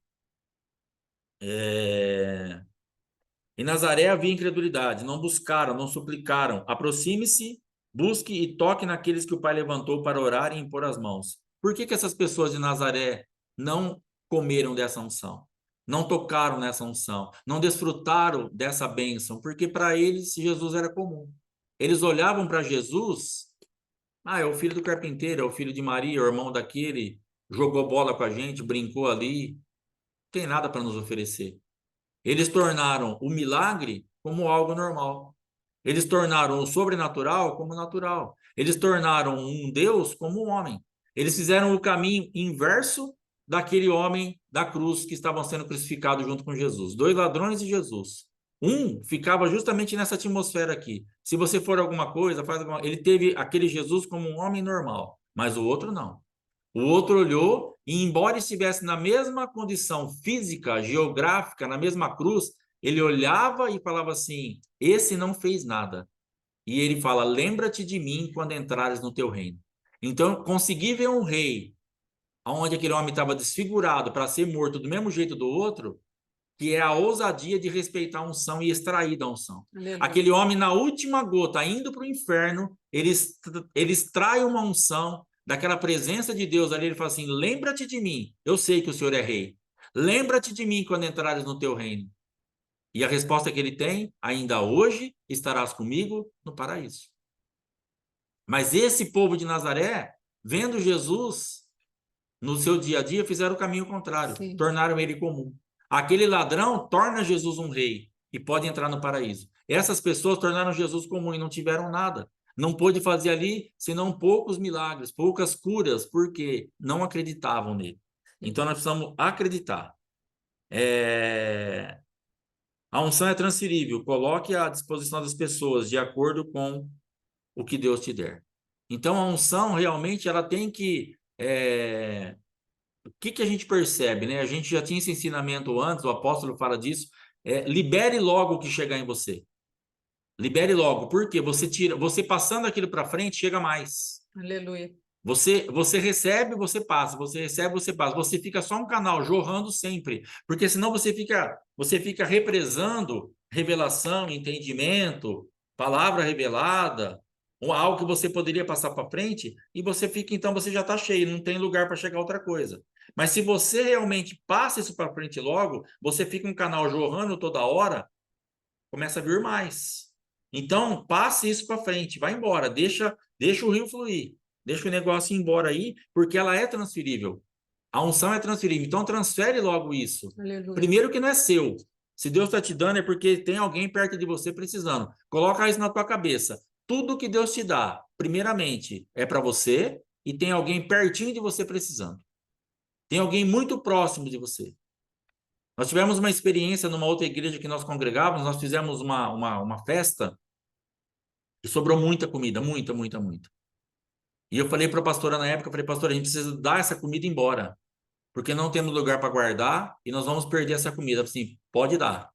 Em Nazaré havia incredulidade, não buscaram, não suplicaram. Aproxime-se, busque e toque naqueles que o Pai levantou para orar e impor as mãos. Por que essas pessoas de Nazaré não comeram dessa unção? Não tocaram nessa unção? Não desfrutaram dessa bênção? Porque para eles Jesus era comum. Eles olhavam para Jesus, é o filho do carpinteiro, é o filho de Maria, é o irmão daquele, jogou bola com a gente, brincou ali, não tem nada para nos oferecer. Eles tornaram o milagre como algo normal. Eles tornaram o sobrenatural como natural. Eles tornaram um Deus como um homem. Eles fizeram o caminho inverso daquele homem da cruz que estavam sendo crucificados junto com Jesus. Dois ladrões e Jesus. Um ficava justamente nessa atmosfera aqui. Se você for alguma coisa, faz alguma... Ele teve aquele Jesus como um homem normal, mas o outro não. O outro olhou e, embora estivesse na mesma condição física, geográfica, na mesma cruz, ele olhava e falava assim: esse não fez nada. E ele fala: lembra-te de mim quando entrares no teu reino. Então, consegui ver um rei, onde aquele homem estava desfigurado para ser morto do mesmo jeito do outro, que é a ousadia de respeitar a unção e extrair da unção. Aleluia. Aquele homem, na última gota, indo para o inferno, ele extrai uma unção daquela presença de Deus ali. Ele fala assim: lembra-te de mim, eu sei que o Senhor é rei. Lembra-te de mim quando entrares no teu reino. E a resposta que ele tem: ainda hoje estarás comigo no paraíso. Mas esse povo de Nazaré, vendo Jesus no seu dia a dia, fizeram o caminho contrário. Sim. Tornaram ele comum. Aquele ladrão torna Jesus um rei e pode entrar no paraíso. Essas pessoas tornaram Jesus comum e não tiveram nada. Não pôde fazer ali senão poucos milagres, poucas curas, porque não acreditavam nele. Então nós precisamos acreditar. A unção é transferível. Coloque à disposição das pessoas de acordo com o que Deus te der. Então a unção realmente ela tem que o que a gente percebe, né? A gente já tinha esse ensinamento antes, o apóstolo fala disso. Libere logo o que chegar em você. Libere logo, porque você passando aquilo para frente, chega mais. Aleluia. Você recebe, você passa, você recebe, você passa. Você fica só um canal jorrando sempre, porque senão você fica represando revelação, entendimento, palavra revelada, ou algo que você poderia passar para frente, e você fica, então você já está cheio, não tem lugar para chegar a outra coisa. Mas se você realmente passa isso para frente logo, você fica um canal jorrando toda hora, começa a vir mais. Então, passe isso para frente, vai embora, deixa o rio fluir, deixa o negócio ir embora aí, porque ela é transferível. A unção é transferível, então transfere logo isso. Aleluia. Primeiro que não é seu. Se Deus está te dando é porque tem alguém perto de você precisando. Coloca isso na tua cabeça. Tudo que Deus te dá, primeiramente, é para você e tem alguém pertinho de você precisando. Tem alguém muito próximo de você. Nós tivemos uma experiência numa outra igreja que nós congregávamos, nós fizemos uma festa e sobrou muita comida, muita, muita, muita. E eu falei para a pastora na época, eu falei, pastora, a gente precisa dar essa comida embora, porque não temos lugar para guardar e nós vamos perder essa comida. Eu falei assim, pode dar.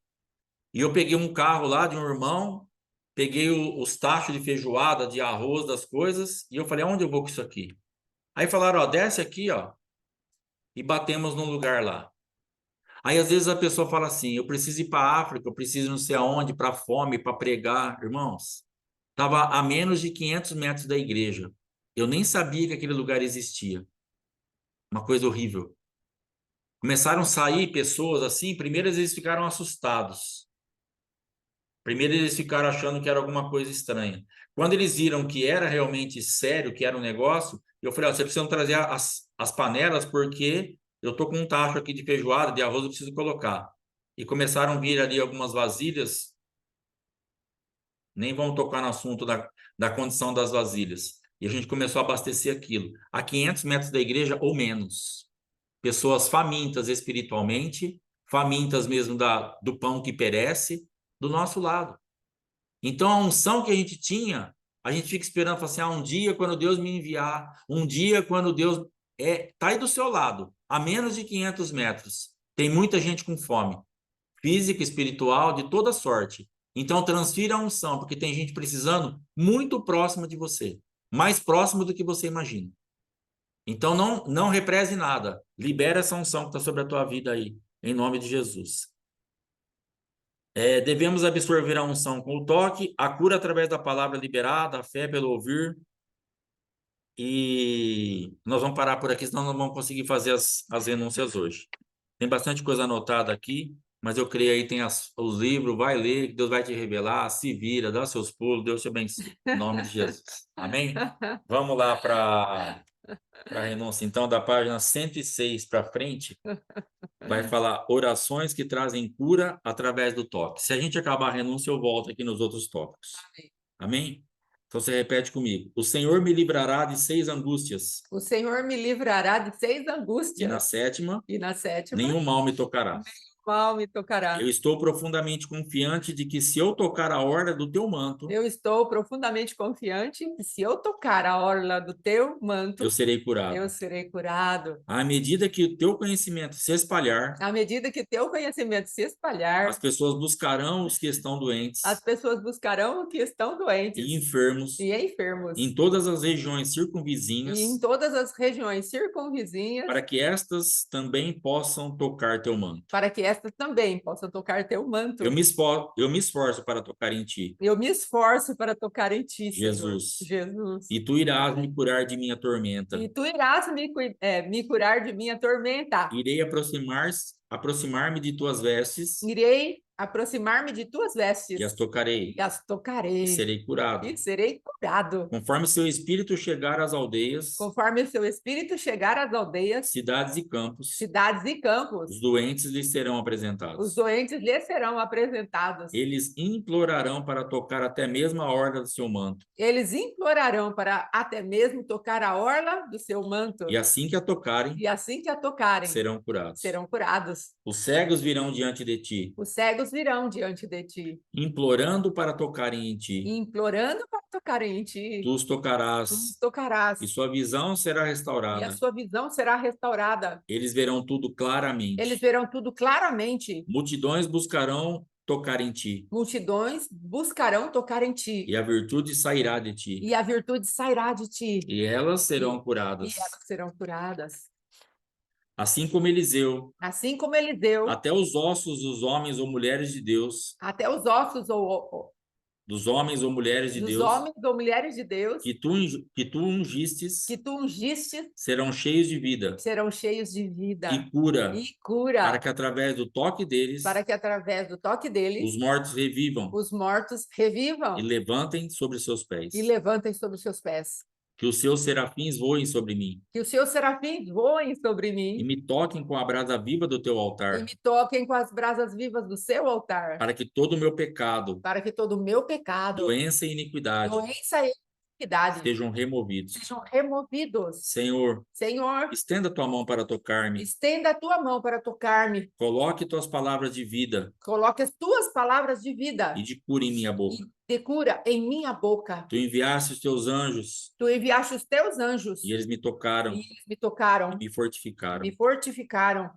E eu peguei um carro lá de um irmão, peguei os tachos de feijoada, de arroz, das coisas, e eu falei, aonde eu vou com isso aqui? Aí falaram, ó, desce aqui, ó, e batemos num lugar lá. Aí às vezes a pessoa fala assim, eu preciso ir para a África, eu preciso não sei aonde, para fome, para pregar. Irmãos, estava a menos de 500 metros da igreja. Eu nem sabia que aquele lugar existia. Uma coisa horrível. Começaram a sair pessoas assim, primeiro eles ficaram assustados. Primeiro eles ficaram achando que era alguma coisa estranha. Quando eles viram que era realmente sério, que era um negócio, eu falei, ó, vocês precisam trazer as panelas porque eu tô com um tacho aqui de feijoada, de arroz, eu preciso colocar. E começaram a vir ali algumas vasilhas, nem vão tocar no assunto da condição das vasilhas. E a gente começou a abastecer aquilo. A 500 metros da igreja ou menos. Pessoas famintas espiritualmente, famintas mesmo do pão que perece, do nosso lado. Então, a unção que a gente tinha, a gente fica esperando, fala assim, um dia quando Deus me enviar, um dia quando Deus... tá aí do seu lado, a menos de 500 metros. Tem muita gente com fome, física, espiritual, de toda sorte. Então, transfira a unção, porque tem gente precisando muito próxima de você, mais próximo do que você imagina. Então, não represe nada. Libera essa unção que está sobre a tua vida aí, em nome de Jesus. Devemos absorver a unção com o toque, a cura através da palavra liberada, a fé pelo ouvir. E nós vamos parar por aqui, senão não vamos conseguir fazer as renúncias hoje. Tem bastante coisa anotada aqui, mas eu creio aí tem os livros, vai ler, Deus vai te revelar, se vira, dá seus pulos, Deus te abençoe. Em nome de Jesus. Amém? Vamos lá para a renúncia, então, da página 106 para frente. Vai falar orações que trazem cura através do toque. Se a gente acabar a renúncia, eu volto aqui nos outros tópicos. Amém? Então você repete comigo. O Senhor me livrará de 6 angústias. O Senhor me livrará de 6 angústias. E na sétima, nenhum nenhum mal me tocará. mal me tocará. Eu estou profundamente confiante de que se eu tocar a orla do teu manto, eu estou profundamente confiante que se eu tocar a orla do teu manto, eu serei curado. eu serei curado. À medida que o teu conhecimento se espalhar, À medida que teu conhecimento se espalhar, as pessoas buscarão os que estão doentes, as pessoas buscarão os que estão doentes e enfermos, em todas as regiões circunvizinhas, e em todas as regiões circunvizinhas, para que estas também possam tocar teu manto. para que estas também possam tocar teu manto. Eu me esforço para tocar em ti, Eu me esforço para tocar em ti, Jesus. Senhor. Jesus. E tu irás me curar de minha tormenta. E tu irás me curar de minha tormenta. Irei aproximar-me de tuas vestes. Irei aproximar-me de tuas vestes. E as tocarei. E as tocarei. E serei curado. E serei curado. Conforme seu espírito chegar às aldeias. Conforme o seu espírito chegar às aldeias. Cidades e campos. Cidades e campos. Os doentes lhes serão apresentados. Os doentes lhes serão apresentados. Eles implorarão para tocar até mesmo a orla do seu manto. Eles implorarão para até mesmo tocar a orla do seu manto. E assim que a tocarem. E assim que a tocarem. Serão curados. Serão curados. Os cegos virão diante de ti. Os cegos virão diante de ti. Implorando para tocarem em ti. Implorando para tocarem em ti. Tu os tocarás. Tu os tocarás. E sua visão será restaurada. E a sua visão será restaurada. Eles verão tudo claramente. Eles verão tudo claramente. Multidões buscarão tocar em ti. Multidões buscarão tocar em ti. E a virtude sairá de ti. E a virtude sairá de ti. E elas serão curadas. E elas serão curadas. Assim como Eliseu. Assim como Eliseu. Até os ossos dos homens ou mulheres de Deus. Até os ossos dos homens ou mulheres de dos Deus. homens ou mulheres de Deus. Que tu ungistes. Que tu ungistes. Serão cheios de vida. Serão cheios de vida. E cura. E cura. Para que através do toque deles. Para que através do toque deles. Os mortos revivam. Os mortos revivam. E levantem sobre seus pés. E levantem sobre os seus pés. Que os seus serafins voem sobre mim. Que os seus serafins voem sobre mim. E me toquem com a brasa viva do teu altar. E me toquem com as brasas vivas do seu altar. Para que todo o meu pecado. Para que todo o meu pecado. Doença e iniquidade. Doença e iniquidade sejam removidos. sejam removidos. Senhor, Senhor, estenda tua mão para tocar-me. estenda a tua mão para tocar-me. Coloque tuas palavras de vida Coloque as tuas palavras de vida e de cura em minha boca. de cura em minha boca. Tu enviaste os teus anjos Tu enviaste os teus anjos e eles me tocaram e eles me tocaram, e me fortificaram. me fortificaram.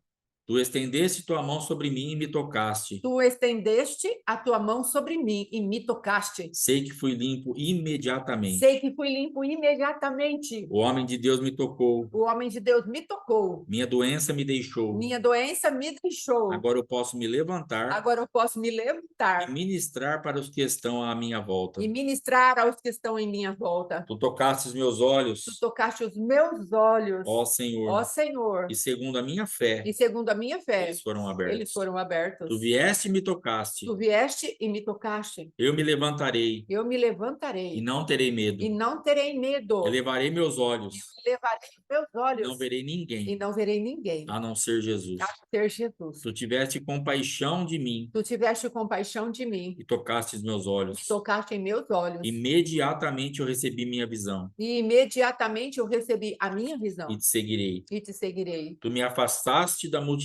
Tu estendeste tua mão sobre mim e me tocaste. Tu estendeste a tua mão sobre mim e me tocaste. Sei que fui limpo imediatamente. Sei que fui limpo imediatamente. O homem de Deus me tocou. O homem de Deus me tocou. Minha doença me deixou. Minha doença me deixou. Agora eu posso me levantar Agora eu posso me e levantar ministrar para os que estão à minha volta. e ministrar aos que estão em minha volta. Tu tocaste os meus olhos, Tu tocaste os meus olhos, ó Senhor, ó Senhor, e segundo a minha fé, e segundo a minha fé, eles foram abertos. eles foram abertos. Tu vieste e me tocaste. Tu vieste e me tocaste. Eu me levantarei Eu me e levantarei não terei medo. e não terei medo. Elevarei meus olhos Levarei os meus e olhos não verei e ninguém, não verei ninguém, a não ser Jesus. a ser Jesus. Tu tiveste compaixão de mim Tu tiveste compaixão de mim, e tocaste os meus olhos. tocaste em meus olhos, Imediatamente eu recebi minha visão e imediatamente eu recebi a minha visão e te seguirei. e te seguirei. Tu me afastaste da multidão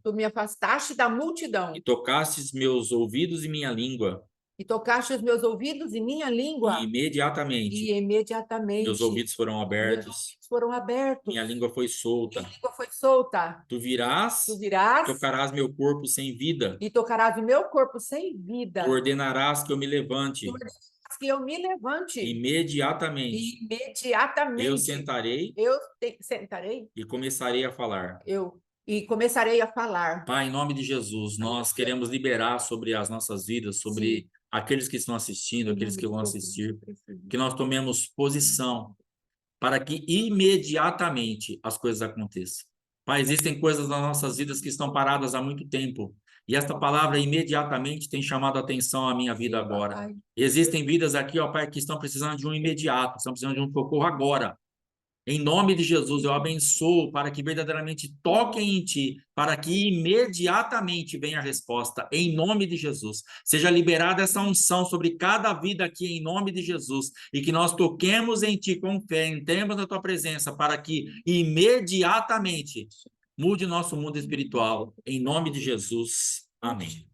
Tu me afastaste da multidão e tocaste meus ouvidos e minha língua. e tocaste os meus ouvidos e minha língua, E e imediatamente imediatamente meus ouvidos foram meus abertos, ouvidos foram abertos, minha língua foi solta. minha língua foi solta. Tu virás, Tu virás tocarás meu corpo sem vida. e tocarás o meu corpo sem vida. Tu ordenarás que eu me levante. Tu ordenarás que eu me levante. Imediatamente E imediatamente eu sentarei sentarei e começarei a falar. e começarei a falar. Pai, em nome de Jesus, nós queremos liberar sobre as nossas vidas, sobre aqueles que estão assistindo, aqueles que vão assistir, que nós tomemos posição para que imediatamente as coisas aconteçam. Pai, existem coisas nas nossas vidas que estão paradas há muito tempo. E esta palavra imediatamente tem chamado a atenção à minha vida agora. Existem vidas aqui, ó Pai, que estão precisando de um imediato, estão precisando de um socorro agora. Em nome de Jesus, eu abençoo para que verdadeiramente toquem em Ti, para que imediatamente venha a resposta, em nome de Jesus. Seja liberada essa unção sobre cada vida aqui, em nome de Jesus, e que nós toquemos em Ti com fé, entremos na Tua presença, para que imediatamente mude o nosso mundo espiritual, em nome de Jesus. Amém.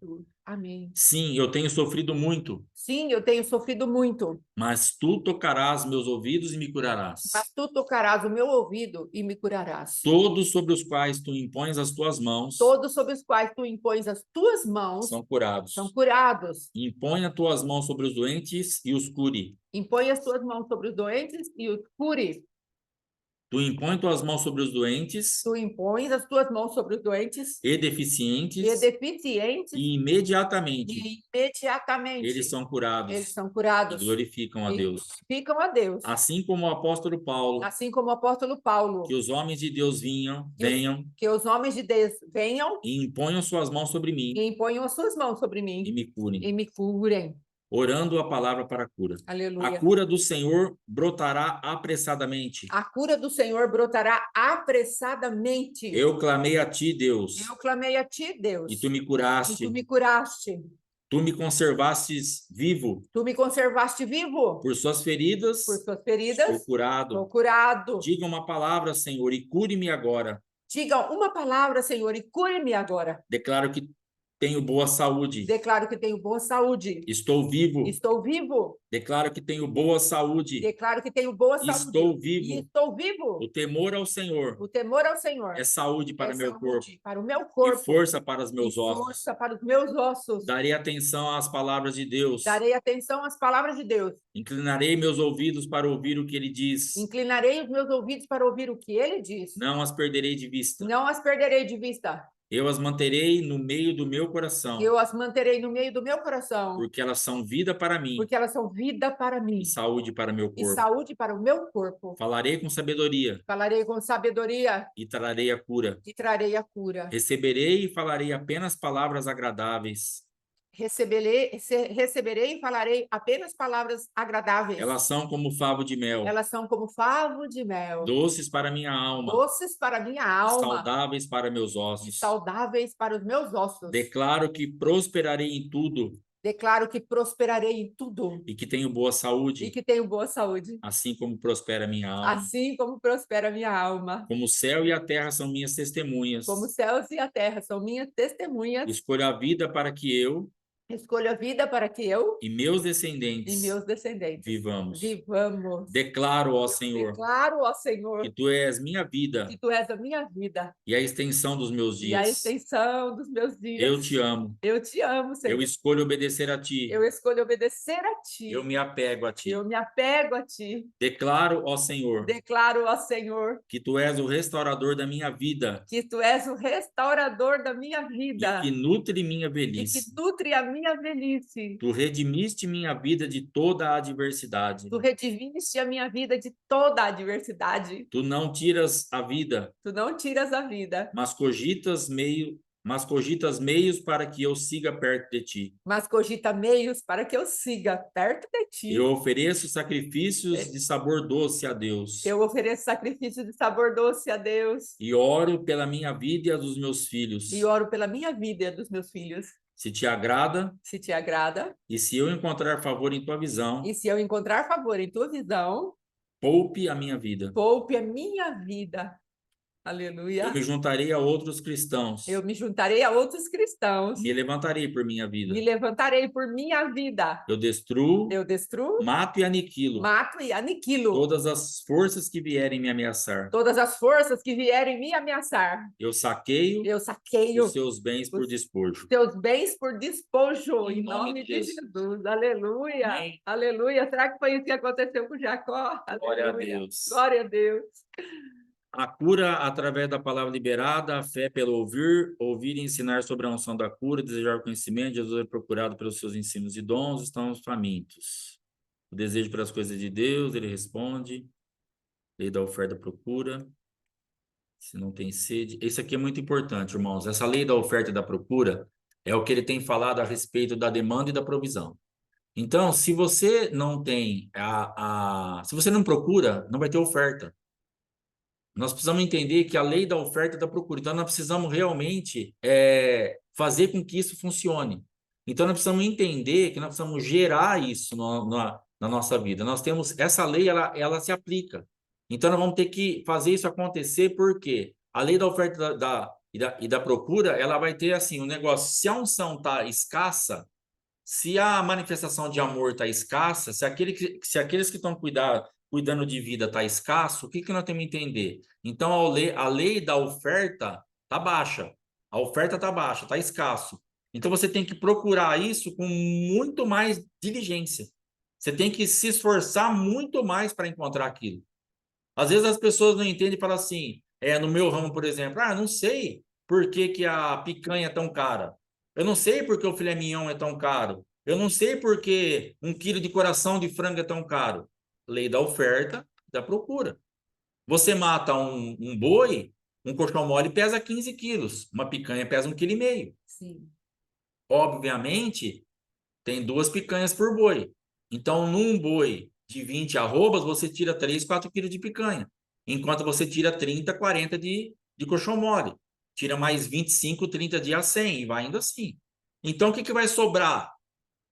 Amém. Sim, eu tenho sofrido muito. Sim, eu tenho sofrido muito. Mas Tu tocarás meus ouvidos e me curarás. Mas tu tocarás o meu ouvido e me curarás. Todos sobre os quais Tu impões as Tuas mãos Todos sobre os quais tu impões as tuas mãos são curados. são curados. Impõe as Tuas mãos sobre os doentes e os cure. Impõe as tuas mãos sobre os doentes e os cure. Tu impõe Tuas mãos sobre os doentes Tu impões as tuas mãos sobre os doentes e e deficientes deficientes e imediatamente e imediatamente eles são curados eles são e curados glorificam a e Deus. glorificam a Deus. Assim como o apóstolo Paulo, Assim como o apóstolo Paulo, que os homens de Deus venham que os homens de Deus venham e imponham suas mãos sobre mim e imponham as suas mãos sobre e mim me curem, e me curem. orando a palavra para a cura. Aleluia. A cura do Senhor brotará apressadamente. A cura do Senhor brotará apressadamente. Eu clamei a Ti, Deus, Eu clamei a ti, Deus, e Tu me e curaste. tu me curaste. Tu me conservastes vivo. Tu me conservaste vivo. Por suas feridas, Por suas feridas, sou curado. sou curado. Diga uma palavra, Senhor, e cure-me agora. Diga uma palavra, Senhor, e cure-me agora. Declaro que tenho boa saúde. Declaro que tenho boa saúde. Estou vivo. Estou vivo. Declaro que tenho boa saúde. Declaro que tenho boa saúde. Estou E vivo. estou vivo. O temor ao Senhor O temor ao Senhor é saúde para é meu corpo saúde para o meu e corpo força para os meus e ossos. força para os meus ossos. Darei atenção às palavras de Deus. Darei atenção às palavras de Deus. Inclinarei meus ouvidos para ouvir o que Ele diz. Inclinarei os meus ouvidos para ouvir o que ele diz. Não as perderei de vista. Não as perderei de vista. Eu as manterei no meio do meu coração, Eu as manterei no meio do meu coração, porque elas são vida para mim porque elas são vida para mim e saúde para meu e corpo. saúde para o meu corpo. Falarei com sabedoria Falarei com sabedoria e trarei a cura. e trarei a cura. Receberei e falarei apenas palavras agradáveis. Receberei e falarei apenas palavras agradáveis. Elas são como favo de mel, Elas são como favo de mel, doces para minha alma, doces para minha alma, saudáveis para meus e ossos. saudáveis para os meus ossos. Declaro que prosperarei em tudo Declaro que prosperarei em tudo. E que tenho boa saúde. E que tenho boa saúde. Assim como prospera a minha alma. Assim como prospera a minha alma. Como o céu e a terra são minhas testemunhas. Como os céus e a terra são minhas testemunhas. Escolho a vida para que eu. Escolho a vida para que eu E meus descendentes. E meus descendentes. Vivamos. Vivamos. Declaro, ó Senhor. Declaro, ó Senhor. Que tu és minha vida. Que tu és a minha vida. E a extensão dos meus dias. E a extensão dos meus dias. Eu te amo. Eu te amo, Senhor. Eu escolho obedecer a ti. Eu escolho obedecer a ti. Eu me apego a ti. Eu me apego a ti. Declaro, ó Senhor. Declaro, ó Senhor. Que tu és o restaurador da minha vida. Que tu és o restaurador da minha vida. E que nutre minha E velhice. que nutre a minha velhice. Tu redimiste minha vida de toda a adversidade. Tu redimiste a minha vida de toda a adversidade. Tu não tiras a vida. Tu não tiras a vida. Mas cogitas meios para que eu siga perto de ti. Mas cogita meios para que eu siga perto de ti. Eu ofereço sacrifícios de sabor doce a Deus. Eu ofereço sacrifício de sabor doce a Deus. E oro pela minha vida e a dos meus filhos. E oro pela minha vida e a dos meus filhos. Se te agrada. Se te agrada. E se eu encontrar favor em tua visão. E se eu encontrar favor em tua visão. Poupe a minha vida. Poupe a minha vida. Aleluia. Eu me juntarei a outros cristãos. Eu me juntarei a outros cristãos. Me levantarei por minha vida. Me levantarei por minha vida. Eu destruo. Eu destruo. Mato e aniquilo. Mato e aniquilo. Todas as forças que vierem me ameaçar. Todas as forças que vierem me ameaçar. Eu saqueio. Eu saqueio. Os seus bens por despojo. Seus bens por despojo. Em nome de Jesus. Aleluia. Amém. Aleluia. Será que foi isso que aconteceu com Jacó? Glória Aleluia. a Deus. Glória a Deus. A cura através da palavra liberada, a fé pelo ouvir, ouvir e ensinar sobre a unção da cura, desejar o conhecimento, Jesus é procurado pelos seus ensinos e dons, estamos famintos. O desejo pelas coisas de Deus, ele responde, lei da oferta procura, se não tem sede. Isso aqui é muito importante, irmãos. Essa lei da oferta e da procura é o que ele tem falado a respeito da demanda e da provisão. Então, se você não tem se você não procura, não vai ter oferta. Nós precisamos entender que a lei da oferta e da procura. Então, nós precisamos realmente fazer com que isso funcione. Então, nós precisamos entender que nós precisamos gerar isso na nossa vida. Nós temos essa lei, ela se aplica. Então, nós vamos ter que fazer isso acontecer, porque a lei da oferta e da procura, ela vai ter assim, um negócio, se a unção está escassa, se a manifestação de amor está escassa, se aqueles que estão cuidando de vida está escasso, o que nós temos que entender? Então, a lei da oferta está baixa. A oferta está baixa, está escasso. Então, você tem que procurar isso com muito mais diligência. Você tem que se esforçar muito mais para encontrar aquilo. Às vezes, as pessoas não entendem e falam assim, no meu ramo, por exemplo, não sei por que a picanha é tão cara. Eu não sei por que o filé mignon é tão caro. Eu não sei por que 1 quilo de coração de frango é tão caro. Lei da oferta, da procura. Você mata um boi, um coxão mole pesa 15 quilos, uma picanha pesa 1,5 kg. Sim. Obviamente, tem 2 picanhas por boi. Então, num boi de 20 arrobas, você tira 3, 4 quilos de picanha. Enquanto você tira 30, 40 de coxão mole. Tira mais 25, 30 de a 100 e vai indo assim. Então, o que vai sobrar?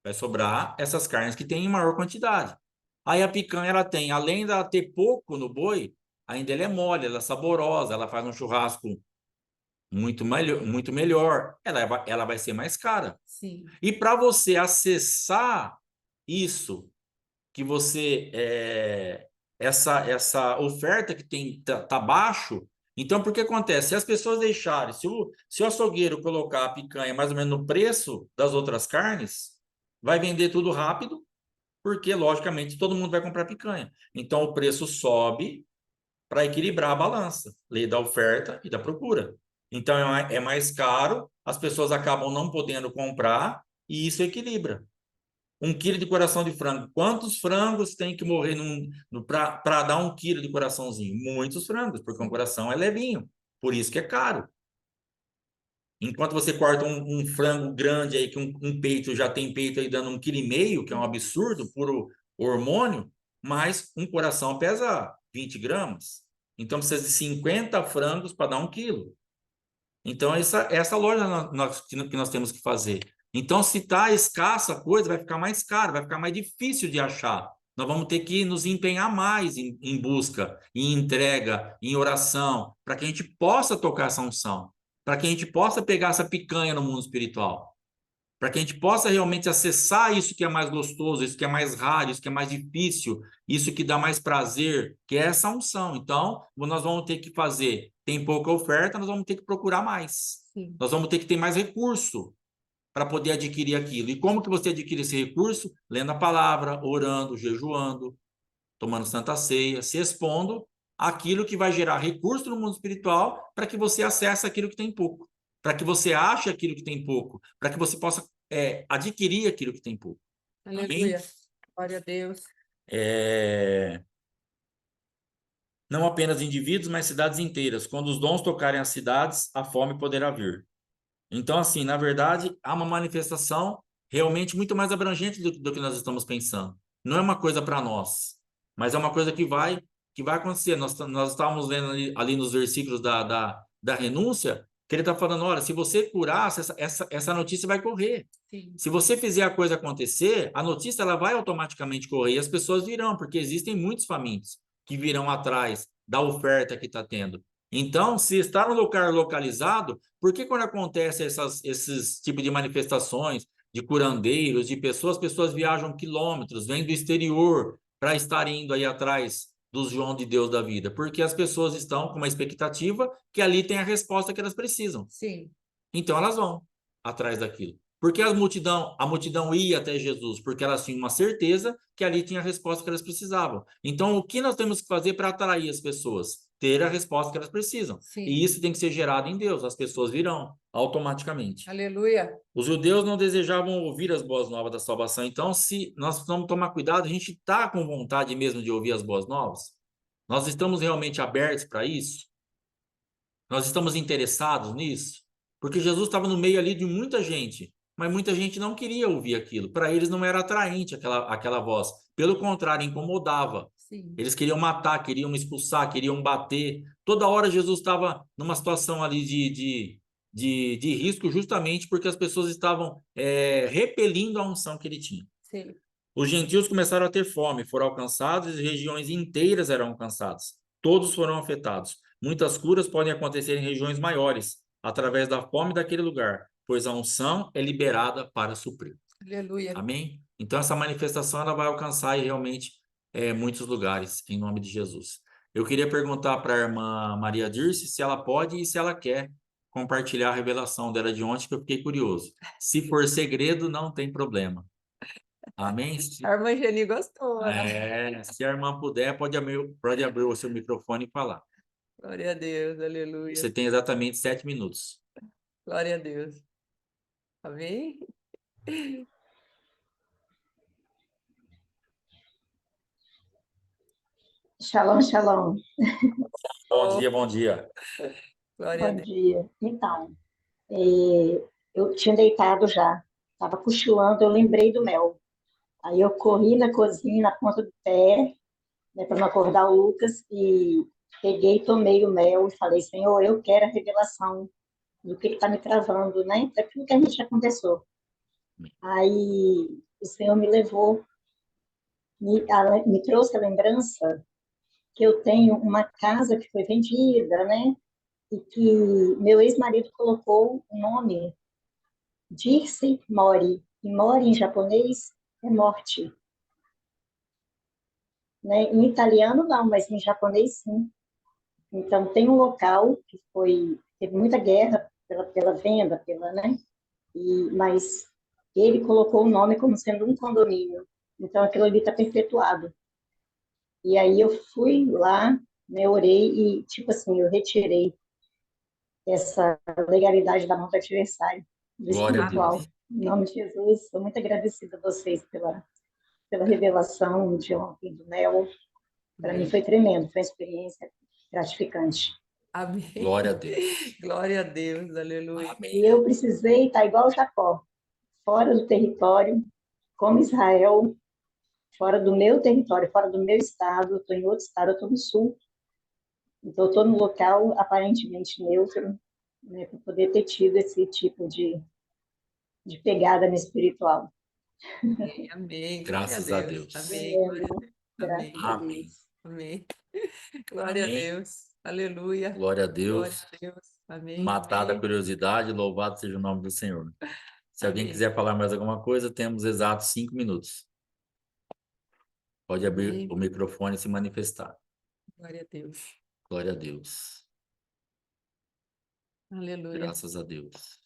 Vai sobrar essas carnes que têm em maior quantidade. Aí a picanha, ela tem, além de ela ter pouco no boi, ainda ela é mole, ela é saborosa, ela faz um churrasco muito melhor. Ela vai ser mais cara. Sim. E para você acessar isso, que você... essa oferta que tem tá baixo, então, por que acontece? Se as pessoas deixarem, se o açougueiro colocar a picanha mais ou menos no preço das outras carnes, vai vender tudo rápido, porque, logicamente, todo mundo vai comprar picanha. Então, o preço sobe para equilibrar a balança. Lei da oferta e da procura. Então, é mais caro, as pessoas acabam não podendo comprar e isso equilibra. 1 quilo de coração de frango. Quantos frangos tem que morrer para dar 1 quilo de coraçãozinho? Muitos frangos, porque um coração é levinho. Por isso que é caro. Enquanto você corta um frango grande aí, que um peito já tem peito aí dando 1,5 kg, que é um absurdo, puro hormônio, mas um coração pesa 20 gramas. Então precisa de 50 frangos para dar 1 quilo. Então essa loja que nós temos que fazer. Então, se está escassa a coisa, vai ficar mais caro, vai ficar mais difícil de achar. Nós vamos ter que nos empenhar mais em busca, em entrega, em oração, para que a gente possa tocar essa unção, para que a gente possa pegar essa picanha no mundo espiritual, para que a gente possa realmente acessar isso que é mais gostoso, isso que é mais raro, isso que é mais difícil, isso que dá mais prazer, que é essa unção. Então, nós vamos ter que fazer, tem pouca oferta, nós vamos ter que procurar mais. Sim. Nós vamos ter que ter mais recurso para poder adquirir aquilo. E como que você adquire esse recurso? Lendo a palavra, orando, jejuando, tomando santa ceia, se expondo àquilo que vai gerar recurso no mundo espiritual para que você acesse aquilo que tem pouco, para que você ache aquilo que tem pouco, para que você possa adquirir aquilo que tem pouco. Aleluia. Glória a Deus. Não apenas indivíduos, mas cidades inteiras. Quando os dons tocarem as cidades, a fome poderá vir. Então, assim, na verdade, há uma manifestação realmente muito mais abrangente do que nós estamos pensando. Não é uma coisa para nós, mas é uma coisa que vai acontecer. Nós estávamos lendo ali nos versículos da renúncia, que ele está falando, olha, se você curar, essa notícia vai correr. Sim. Se você fizer a coisa acontecer, a notícia ela vai automaticamente correr e as pessoas virão, porque existem muitos famintos que virão atrás da oferta que está tendo. Então, se está no lugar localizado, por que quando acontece esses tipos de manifestações, de curandeiros, de pessoas, pessoas viajam quilômetros, vêm do exterior para estar indo aí atrás dos João de Deus da vida? Porque as pessoas estão com uma expectativa que ali tem a resposta que elas precisam. Sim. Então elas vão atrás daquilo. Porque a multidão ia até Jesus, porque elas tinham uma certeza que ali tinha a resposta que elas precisavam. Então, o que nós temos que fazer para atrair as pessoas? Ter a resposta que elas precisam. Sim. E isso tem que ser gerado em Deus. As pessoas virão automaticamente. Aleluia. Os judeus não desejavam ouvir as boas novas da salvação. Então, se nós precisamos tomar cuidado, a gente está com vontade mesmo de ouvir as boas novas? Nós estamos realmente abertos para isso? Nós estamos interessados nisso? Porque Jesus estava no meio ali de muita gente, mas muita gente não queria ouvir aquilo. Para eles não era atraente aquela voz. Pelo contrário, incomodava. Sim. Eles queriam matar, queriam expulsar, queriam bater. Toda hora Jesus estava numa situação ali de risco, justamente porque as pessoas estavam repelindo a unção que ele tinha. Sim. Os gentios começaram a ter fome, foram alcançados e regiões inteiras eram alcançadas. Todos foram afetados. Muitas curas podem acontecer em regiões maiores, através da fome daquele lugar, pois a unção é liberada para suprir. Aleluia. Amém? Então, essa manifestação ela vai alcançar aí, realmente muitos lugares, em nome de Jesus. Eu queria perguntar para a irmã Maria Dirce se ela pode e se ela quer compartilhar a revelação dela de ontem, que eu fiquei curioso. Se for segredo, não tem problema. Amém? A irmã Geni gostou. Se a irmã puder, pode abrir o seu microfone e falar. Glória a Deus, aleluia. Você tem exatamente 7 minutos. Glória a Deus. Amém? Shalom, shalom. Bom dia, bom dia. Glória a Bom Deus. dia. Então, eu tinha deitado já, estava cochilando, eu lembrei do mel. Aí eu corri na cozinha, na ponta do pé, né, para não acordar o Lucas, e peguei, tomei o mel e falei, Senhor, eu quero a revelação do que está me travando, né? Daquilo que a gente já conversou. Aí o Senhor me levou, me trouxe a lembrança que eu tenho uma casa que foi vendida, né? E que meu ex-marido colocou o nome Dirce Mori. E Mori em japonês é morte. Né? Em italiano não, mas em japonês sim. Então tem um local que teve muita guerra pela venda, né? Mas ele colocou o nome como sendo um condomínio. Então aquilo ali está perpetuado. E aí eu fui lá, né, orei e, tipo assim, eu retirei essa legalidade da mão do adversário, do Glória a espiritual. Deus. Em nome de Jesus, sou muito agradecida a vocês pela revelação de ontem do mel. Para mim foi tremendo, foi uma experiência gratificante. Amém. Glória a Deus. Glória a Deus, aleluia. Amém. E eu precisei estar igual Jacó, fora do território, como Israel, fora do meu território, fora do meu estado, estou em outro estado, eu estou no sul. Então, estou num local aparentemente neutro, né, para poder ter tido esse tipo de de pegada no espiritual. Amém, amém. Graças a Deus. Amém, glória a Deus. Amém, Graças a Amém. Deus. amém. Glória a Amém. Deus. Aleluia. Glória a Glória Deus. a Deus. Amém, Matada a amém. curiosidade, louvado seja o nome do Senhor. Se alguém Amém. quiser falar mais alguma coisa, temos exatos 5 minutos. Pode abrir Amém. o microfone e se manifestar. Glória a Deus. Glória a Deus. Aleluia. Graças a Deus.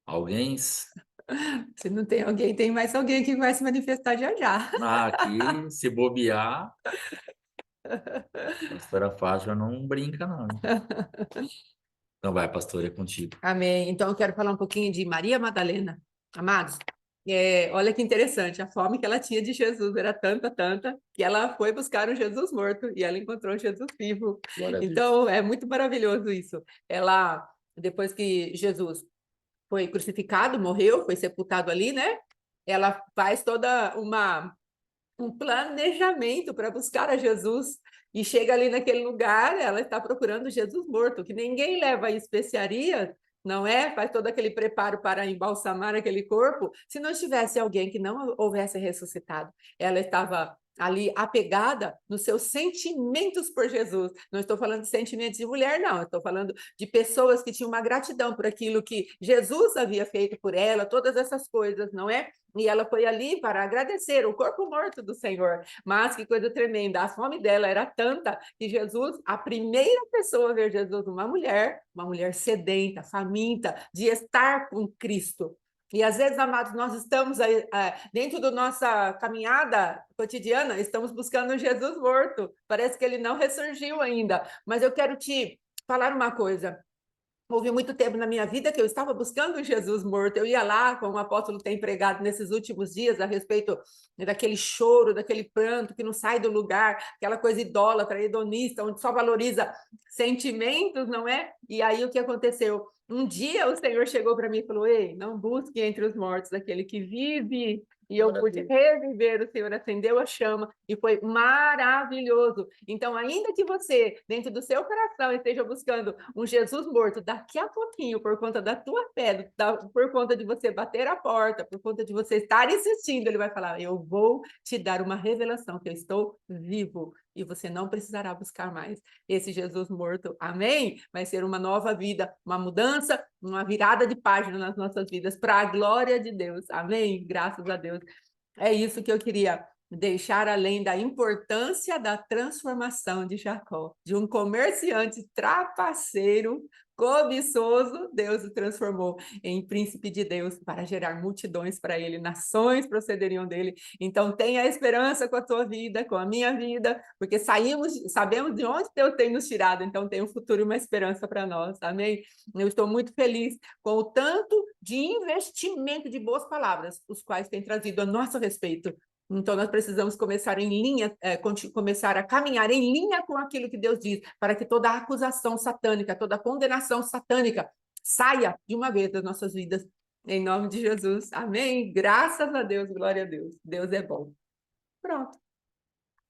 Alguém? Se não tem alguém, tem mais alguém que vai se manifestar já já. Aqui, se bobear, a pastora Fátima não brinca, não. Então vai, pastor, é contigo. Amém. Então eu quero falar um pouquinho de Maria Madalena. Amados, olha que interessante, a fome que ela tinha de Jesus era tanta, tanta, que ela foi buscar um Jesus morto e ela encontrou um Jesus vivo. Glória a Deus. Então é muito maravilhoso isso. Ela, depois que Jesus foi crucificado, morreu, foi sepultado ali, né? Ela faz toda um planejamento para buscar a Jesus e chega ali naquele lugar, ela está procurando Jesus morto, que ninguém leva especiarias, não é? Faz todo aquele preparo para embalsamar aquele corpo, se não tivesse alguém que não houvesse ressuscitado. Ela estava ali apegada nos seus sentimentos por Jesus. Não estou falando de sentimentos de mulher, não. Estou falando de pessoas que tinham uma gratidão por aquilo que Jesus havia feito por ela, todas essas coisas, não é? E ela foi ali para agradecer o corpo morto do Senhor. Mas que coisa tremenda, a fome dela era tanta que Jesus, a primeira pessoa a ver Jesus, uma mulher sedenta, faminta, de estar com Cristo. E às vezes, amados, nós estamos aí, dentro da nossa caminhada cotidiana, estamos buscando um Jesus morto. Parece que ele não ressurgiu ainda. Mas eu quero te falar uma coisa. Houve muito tempo na minha vida que eu estava buscando Jesus morto. Eu ia lá, como o apóstolo tem pregado nesses últimos dias, a respeito daquele choro, daquele pranto que não sai do lugar, aquela coisa idólatra, hedonista, onde só valoriza sentimentos, não é? E aí o que aconteceu? Um dia o Senhor chegou para mim e falou: Ei, não busque entre os mortos aquele que vive. E eu pude reviver, o Senhor acendeu a chama e foi maravilhoso. Então, ainda que você, dentro do seu coração, esteja buscando um Jesus morto, daqui a pouquinho, por conta da tua fé, por conta de você bater a porta, por conta de você estar insistindo, ele vai falar: eu vou te dar uma revelação que eu estou vivo e você não precisará buscar mais esse Jesus morto. Amém? Vai ser uma nova vida, uma mudança, uma virada de página nas nossas vidas, para a glória de Deus. Amém? Graças a Deus. É isso que eu queria deixar, além da importância da transformação de Jacó, de um comerciante trapaceiro, cobiçoso, Deus o transformou em príncipe de Deus para gerar multidões para ele, nações procederiam dele. Então tenha esperança com a tua vida, com a minha vida, porque sabemos de onde Deus tem nos tirado, então tem um futuro e uma esperança para nós, amém? Eu estou muito feliz com o tanto de investimento de boas palavras, os quais têm trazido a nosso respeito. Então, nós precisamos começar em linha, começar a caminhar em linha com aquilo que Deus diz, para que toda acusação satânica, toda condenação satânica saia de uma vez das nossas vidas, em nome de Jesus. Amém? Graças a Deus, glória a Deus. Deus é bom. Pronto.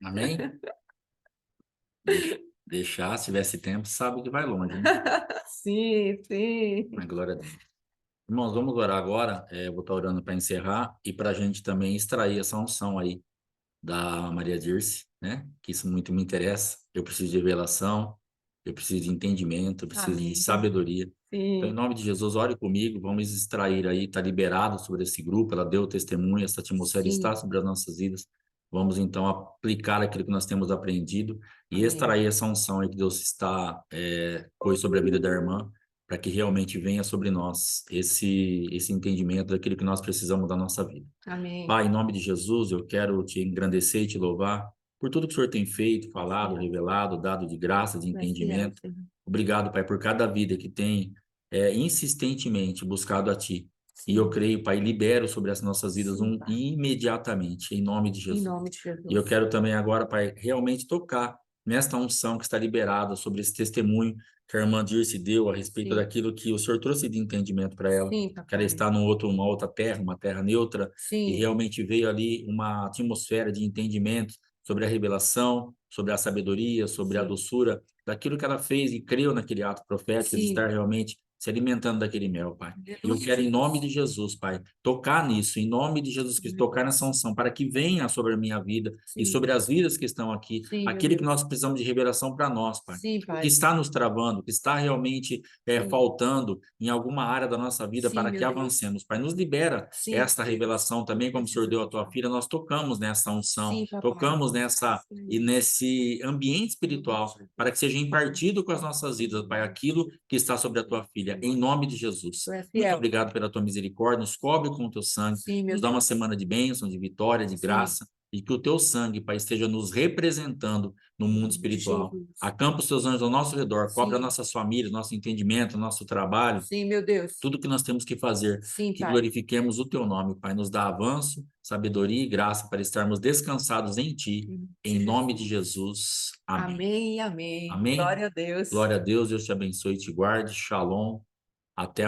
Amém? Deixar, se tivesse tempo, sabe que vai longe, né? Sim, sim. Mas glória a Deus. Irmãos, vamos orar agora. Vou estar orando para encerrar e para a gente também extrair essa unção aí da Maria Dirce, né? Que isso muito me interessa. Eu preciso de revelação, eu preciso de entendimento, eu preciso Amém. de sabedoria. Sim. Então, em nome de Jesus, ore comigo, vamos extrair aí, está liberado sobre esse grupo, ela deu o testemunho, essa atmosfera Sim. está sobre as nossas vidas. Vamos, então, aplicar aquilo que nós temos aprendido e Amém. extrair essa unção aí que Deus está, pôs sobre a vida da irmã, para que realmente venha sobre nós esse entendimento daquilo que nós precisamos da nossa vida. Amém. Pai, em nome de Jesus, eu quero te engrandecer e te louvar por tudo que o Senhor tem feito, falado, revelado, dado de graça, de entendimento. Obrigado, Pai, por cada vida que tem insistentemente buscado a Ti. E eu creio, Pai, libero sobre as nossas vidas imediatamente, em nome de Jesus. Em nome de Jesus. E eu quero também agora, Pai, realmente tocar nesta unção que está liberada sobre esse testemunho que a irmã Dirce deu a respeito daquilo que o Senhor trouxe de entendimento para ela. Sim, Que ela está uma outra terra, uma terra neutra, e realmente veio ali uma atmosfera de entendimento sobre a revelação, sobre a sabedoria, sobre a doçura, daquilo que ela fez e creu naquele ato profético, de estar realmente se alimentando daquele mel, Pai. Aleluia, Eu quero, em Jesus. nome de Jesus, Pai, tocar nisso, em nome de Jesus Cristo, tocar nessa unção, para que venha sobre a minha vida e Sim. sobre as vidas que estão aqui, Sim, meu aquele que Deus. nós precisamos de revelação para nós, Pai. Sim, O Pai. que está nos travando, o que está realmente Sim. faltando em alguma área da nossa vida Sim, para meu que Deus. avancemos, Pai. Nos libera Sim. esta revelação também, como o Senhor deu à tua filha, nós tocamos nessa unção, Sim, papai. tocamos nessa Sim. e nesse ambiente espiritual, para que seja impartido com as nossas vidas, Pai, aquilo que está sobre a tua filha, em nome de Jesus. Tu és Muito fiel. obrigado pela tua misericórdia, nos cobre com o teu sangue, Sim, meu nos dá uma Deus. semana de bênção, de vitória, de Sim. graça, e que o teu sangue, Pai, esteja nos representando no mundo espiritual. Jesus. Acampa os teus anjos ao nosso redor, cobre as Sim. nossas famílias, nosso entendimento, nosso trabalho, Sim, meu Deus. tudo que nós temos que fazer, Sim, que Pai. glorifiquemos o teu nome, Pai. Nos dá avanço, sabedoria e graça para estarmos descansados em ti, em nome de Jesus. Amém. Amém, amém. Amém. Glória a Deus. Glória a Deus, Deus te abençoe e te guarde. Shalom. Até amanhã.